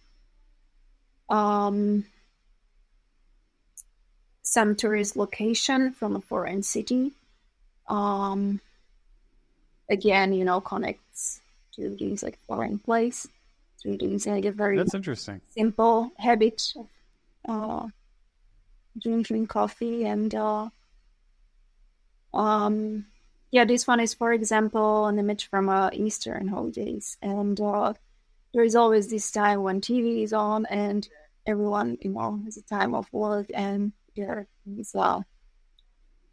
Speaker 1: tourist location from a foreign city. Again, connects to these foreign place through these a very
Speaker 2: That's interesting.
Speaker 1: Simple habit of drinking coffee. And this one is, for example, an image from Eastern holidays, and there is always this time when TV is on and everyone has a time of work, and there are these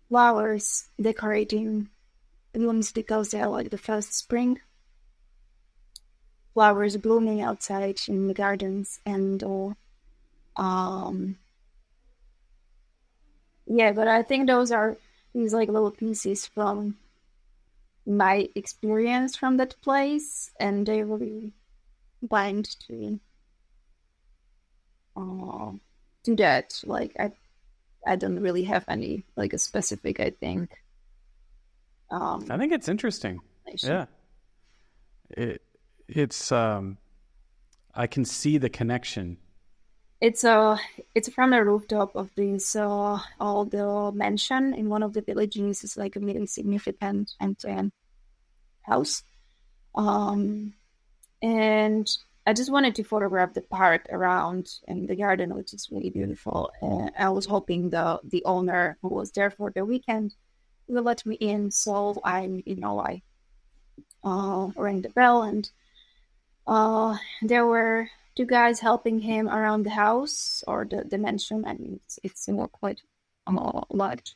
Speaker 1: flowers decorating rooms because they're like the first spring flowers blooming outside in the gardens. And but I think those are these little pieces from my experience from that place, and they really bind to that. I don't really have any a specific, I think.
Speaker 2: I think it's interesting. Yeah. It's I can see the connection.
Speaker 1: It's from the rooftop of this old mansion in one of the villages. It's a really significant and house. And I just wanted to photograph the park around and the garden, which is really beautiful. I was hoping the owner, who was there for the weekend, will let me in. So I rang the bell, and there were two guys helping him around the house or the mansion. It's quite large.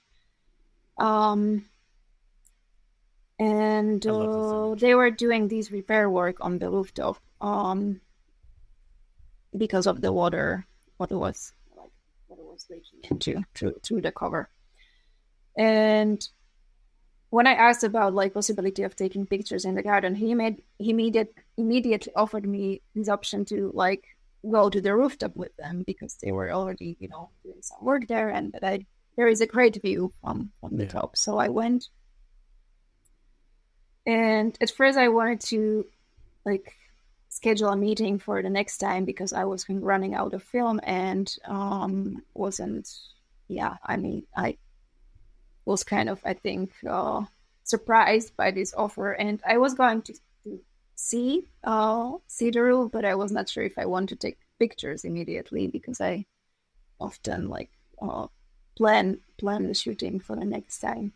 Speaker 1: And they were doing this repair work on the rooftop because of the water. Water was leaking into through the cover. And when I asked about possibility of taking pictures in the garden, he immediately offered me this option to go to the rooftop with them, because they were already doing some work there, and that there is a great view from the top. So I went. And at first I wanted to schedule a meeting for the next time, because I was running out of film and wasn't. I was kind of, I think, surprised by this offer, and I was going to see the roof, but I was not sure if I want to take pictures immediately, because I often plan the shooting for the next time.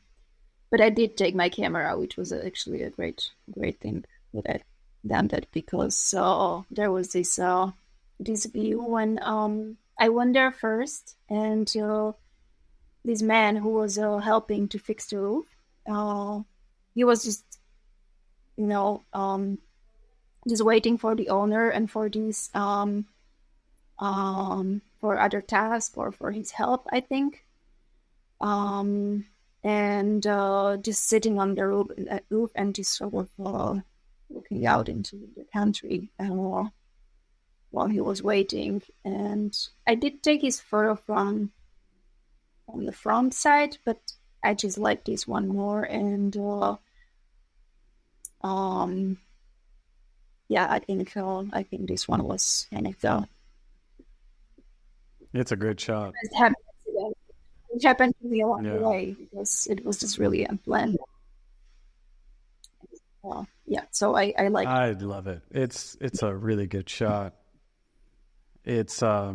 Speaker 1: But I did take my camera, which was actually a great thing that I done that, because there was this view when I went there first, and this man who was helping to fix the roof, he was just just waiting for the owner and for these for other tasks or for his help, I think. and just sitting on the roof and just sort of looking out into the country while he was waiting. And I did take his photo from on the front side, but I just like this one more. And yeah, I think this one was kind of the.
Speaker 2: It's a good shot.
Speaker 1: It happened to me along the way because it was just really unplanned. Yeah, so I like.
Speaker 2: I love it. It's a really good shot. It's I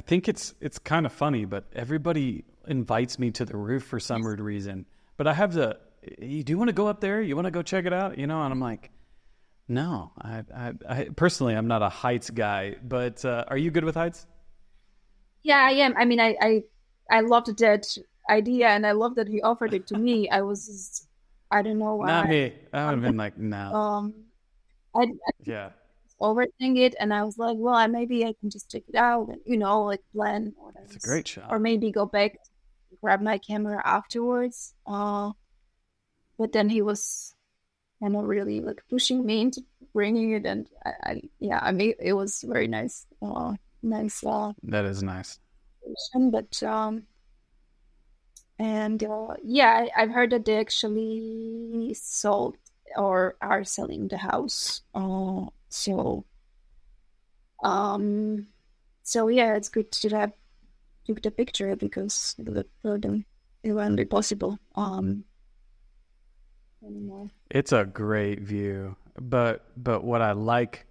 Speaker 2: think it's kind of funny, but everybody invites me to the roof for some weird reason. But I have do you want to go up there? You want to go check it out? You know, and I'm like, no, I personally, I'm not a heights guy, but are you good with heights?
Speaker 1: Yeah, I am. I mean, I loved that idea, and I love that he offered it to me. I was just, I don't know why.
Speaker 2: Not me. I would have been like, no.
Speaker 1: I overthink it, and I was like, well, maybe I can just check it out, and like plan.
Speaker 2: It's a great shot.
Speaker 1: Or maybe go back, grab my camera afterwards. But then he was kind of really like pushing me into bringing it, and I mean, it was very nice. Nice.
Speaker 2: That is nice.
Speaker 1: But yeah, I've heard that they actually sold or are selling the house. So yeah, it's good to have took the picture because it won't be possible anymore.
Speaker 2: It's a great view, but what I like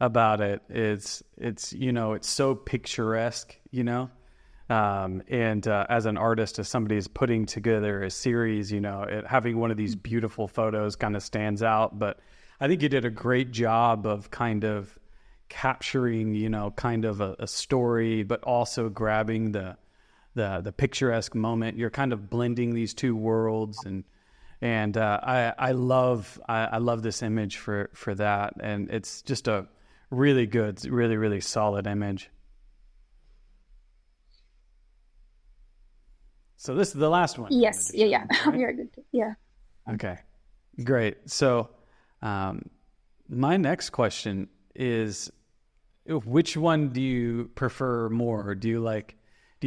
Speaker 2: about it is it's so picturesque, and as an artist, as somebody is putting together a series, having one of these beautiful photos kind of stands out. But I think you did a great job of kind of capturing, kind of a story, but also grabbing the picturesque moment. You're kind of blending these two worlds, and I love this image for that, and it's just a really good, really, really solid image. So this is the last one.
Speaker 1: Yes. Yeah.
Speaker 2: Right?
Speaker 1: We are good. Yeah.
Speaker 2: Okay. Great. So my next question is, which one do you prefer more? Do you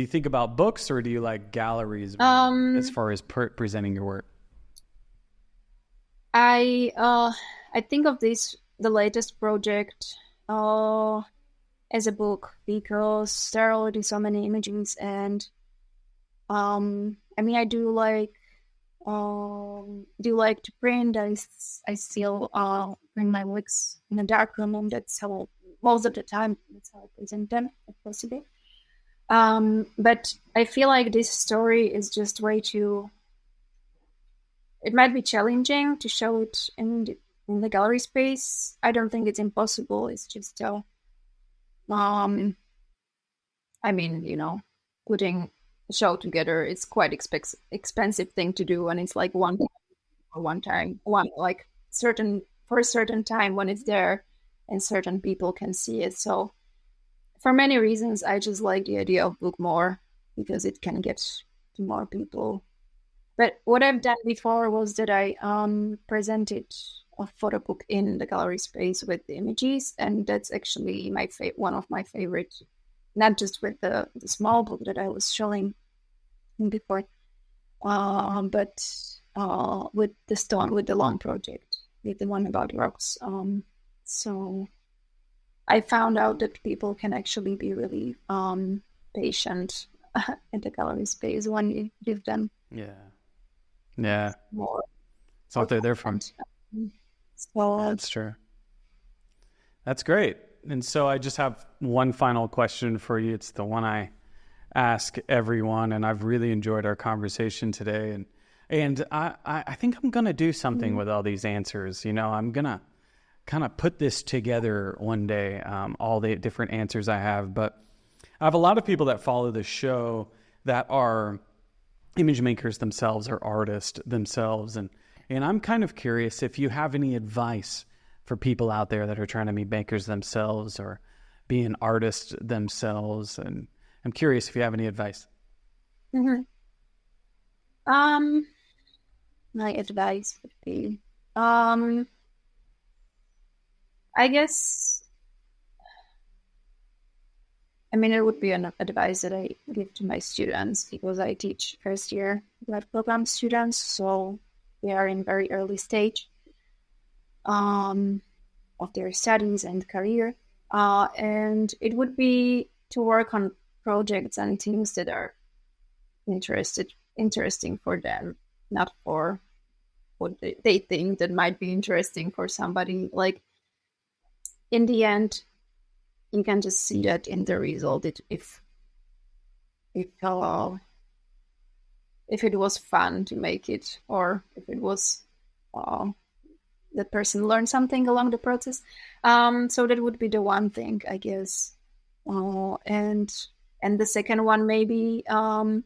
Speaker 2: think about books, or do you like galleries as far as presenting your work?
Speaker 1: I think of the latest project as a book because there are already so many images, and I mean, I do like to print. I still print my works in a darkroom, and that's how most of the time that's how I present them if possible. But I feel like this story is just way too. It might be challenging to show it in the gallery space. I don't think it's impossible. It's just, I mean, putting a show together is quite expensive thing to do, and it's like for a certain time when it's there, and certain people can see it. So, for many reasons, I just like the idea of book more because it can get to more people. But what I've done before was that I presented a photo book in the gallery space with the images, and that's actually one of my favorite, not just with the small book that I was showing before, but with the long project, with the one about rocks. So I found out that people can actually be really patient in the gallery space when you give them.
Speaker 2: Yeah.
Speaker 1: More.
Speaker 2: It's what they're there for.
Speaker 1: So
Speaker 2: that's true. That's great. And so I just have one final question for you. It's the one I ask everyone, and I've really enjoyed our conversation today. And I think I'm going to do something with all these answers. I'm going to kind of put this together one day, all the different answers I have. But I have a lot of people that follow the show that are image makers themselves or artists themselves. And I'm kind of curious if you have any advice for people out there that are trying to be makers themselves or be an artist themselves. And I'm curious if you have any advice.
Speaker 1: Mm-hmm. My advice would be, I guess, it would be an advice that I give to my students, because I teach first year grad program students, so they are in very early stage of their studies and career. And it would be to work on projects and things that are interesting for them, not for what they think that might be interesting for somebody. Like, in the end, you can just see that in the result. If it was fun to make it, or if it was the person learned something along the process. So that would be the one thing, I guess. And the second one, maybe, I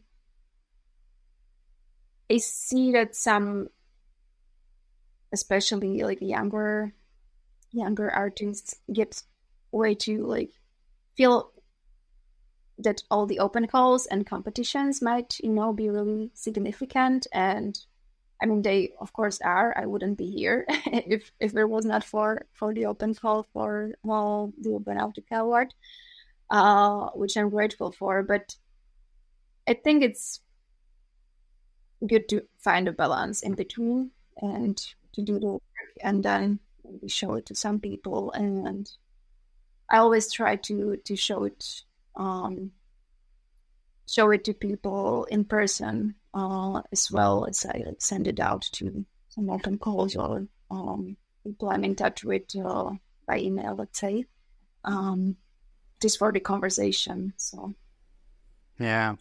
Speaker 1: see that some, especially like younger artists, get way too feel that all the open calls and competitions might be really significant. And they of course are. I wouldn't be here if there was not for the open call for the Urbanaut Award, which I'm grateful for. But I think it's good to find a balance in between and to do the work and then maybe show it to some people. And I always try to show it to people in person, as well as I send it out to some open calls or people I'm in touch with by email, let's say, just for the conversation. So
Speaker 2: yeah.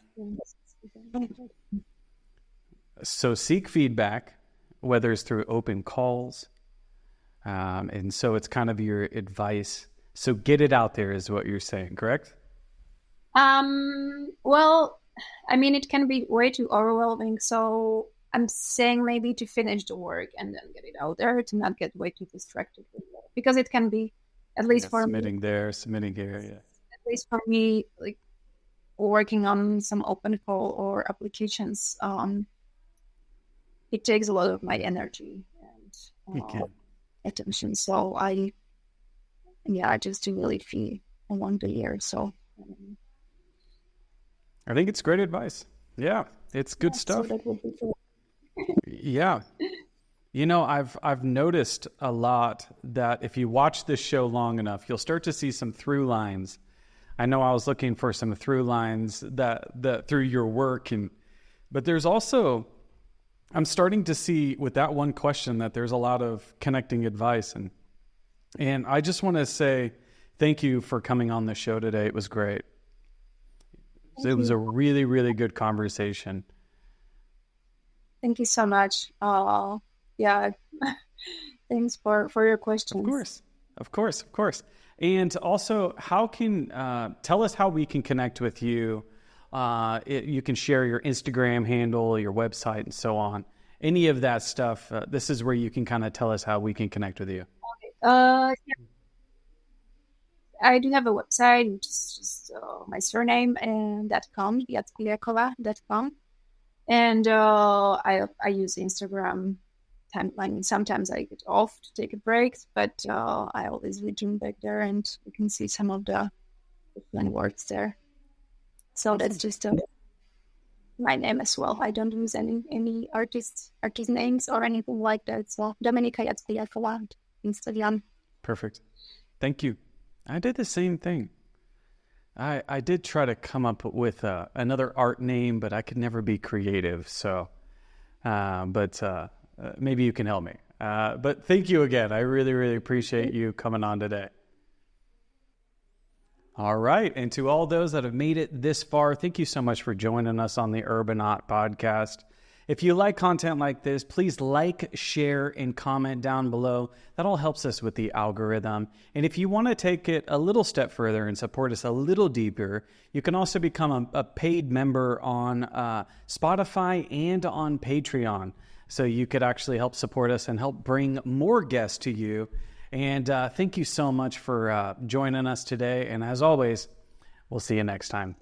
Speaker 2: So seek feedback, whether it's through open calls, and so it's kind of your advice. So get it out there is what you're saying, correct?
Speaker 1: Well, it can be way too overwhelming. So I'm saying maybe to finish the work and then get it out there, to not get way too distracted with it. Because it can be, at least for
Speaker 2: submitting
Speaker 1: me.
Speaker 2: There, submitting here, yeah.
Speaker 1: At least for me, like working on some open call or applications, it takes a lot of my energy and attention. So I just do really feel along the year. So
Speaker 2: I think it's great advice. Yeah, it's good stuff.
Speaker 1: So that would be cool.
Speaker 2: Yeah. I've noticed a lot that if you watch this show long enough, you'll start to see some through lines. I know I was looking for some through lines that through your work, but there's also, I'm starting to see with that one question that there's a lot of connecting advice, and I just want to say thank you for coming on the show today. It was great. It was a really, really good conversation.
Speaker 1: Thank you so much. Yeah, thanks for your questions.
Speaker 2: Of course. And also, how can tell us how we can connect with you? You can share your Instagram handle, your website, and so on. Any of that stuff. This is where you can kind of tell us how we can connect with you.
Speaker 1: Yeah. I do have a website, which is just my surname and .com, Jackuliakova.com. And I use Instagram. Sometimes I get off to take a break, but I always return back there, and you can see some of the different words there. So that's just my name as well. I don't use any artist names or anything like that. So Dominika Jackuliakova, Instagram.
Speaker 2: Perfect. Thank you. I did the same thing. I did try to come up with another art name, but I could never be creative. So, maybe you can help me. But thank you again. I really, really appreciate you coming on today. All right. And to all those that have made it this far, thank you so much for joining us on the Urbanaut Podcast. If you like content like this, please like, share, and comment down below. That all helps us with the algorithm. And if you want to take it a little step further and support us a little deeper, you can also become a paid member on Spotify and on Patreon. So you could actually help support us and help bring more guests to you. And thank you so much for joining us today. And as always, we'll see you next time.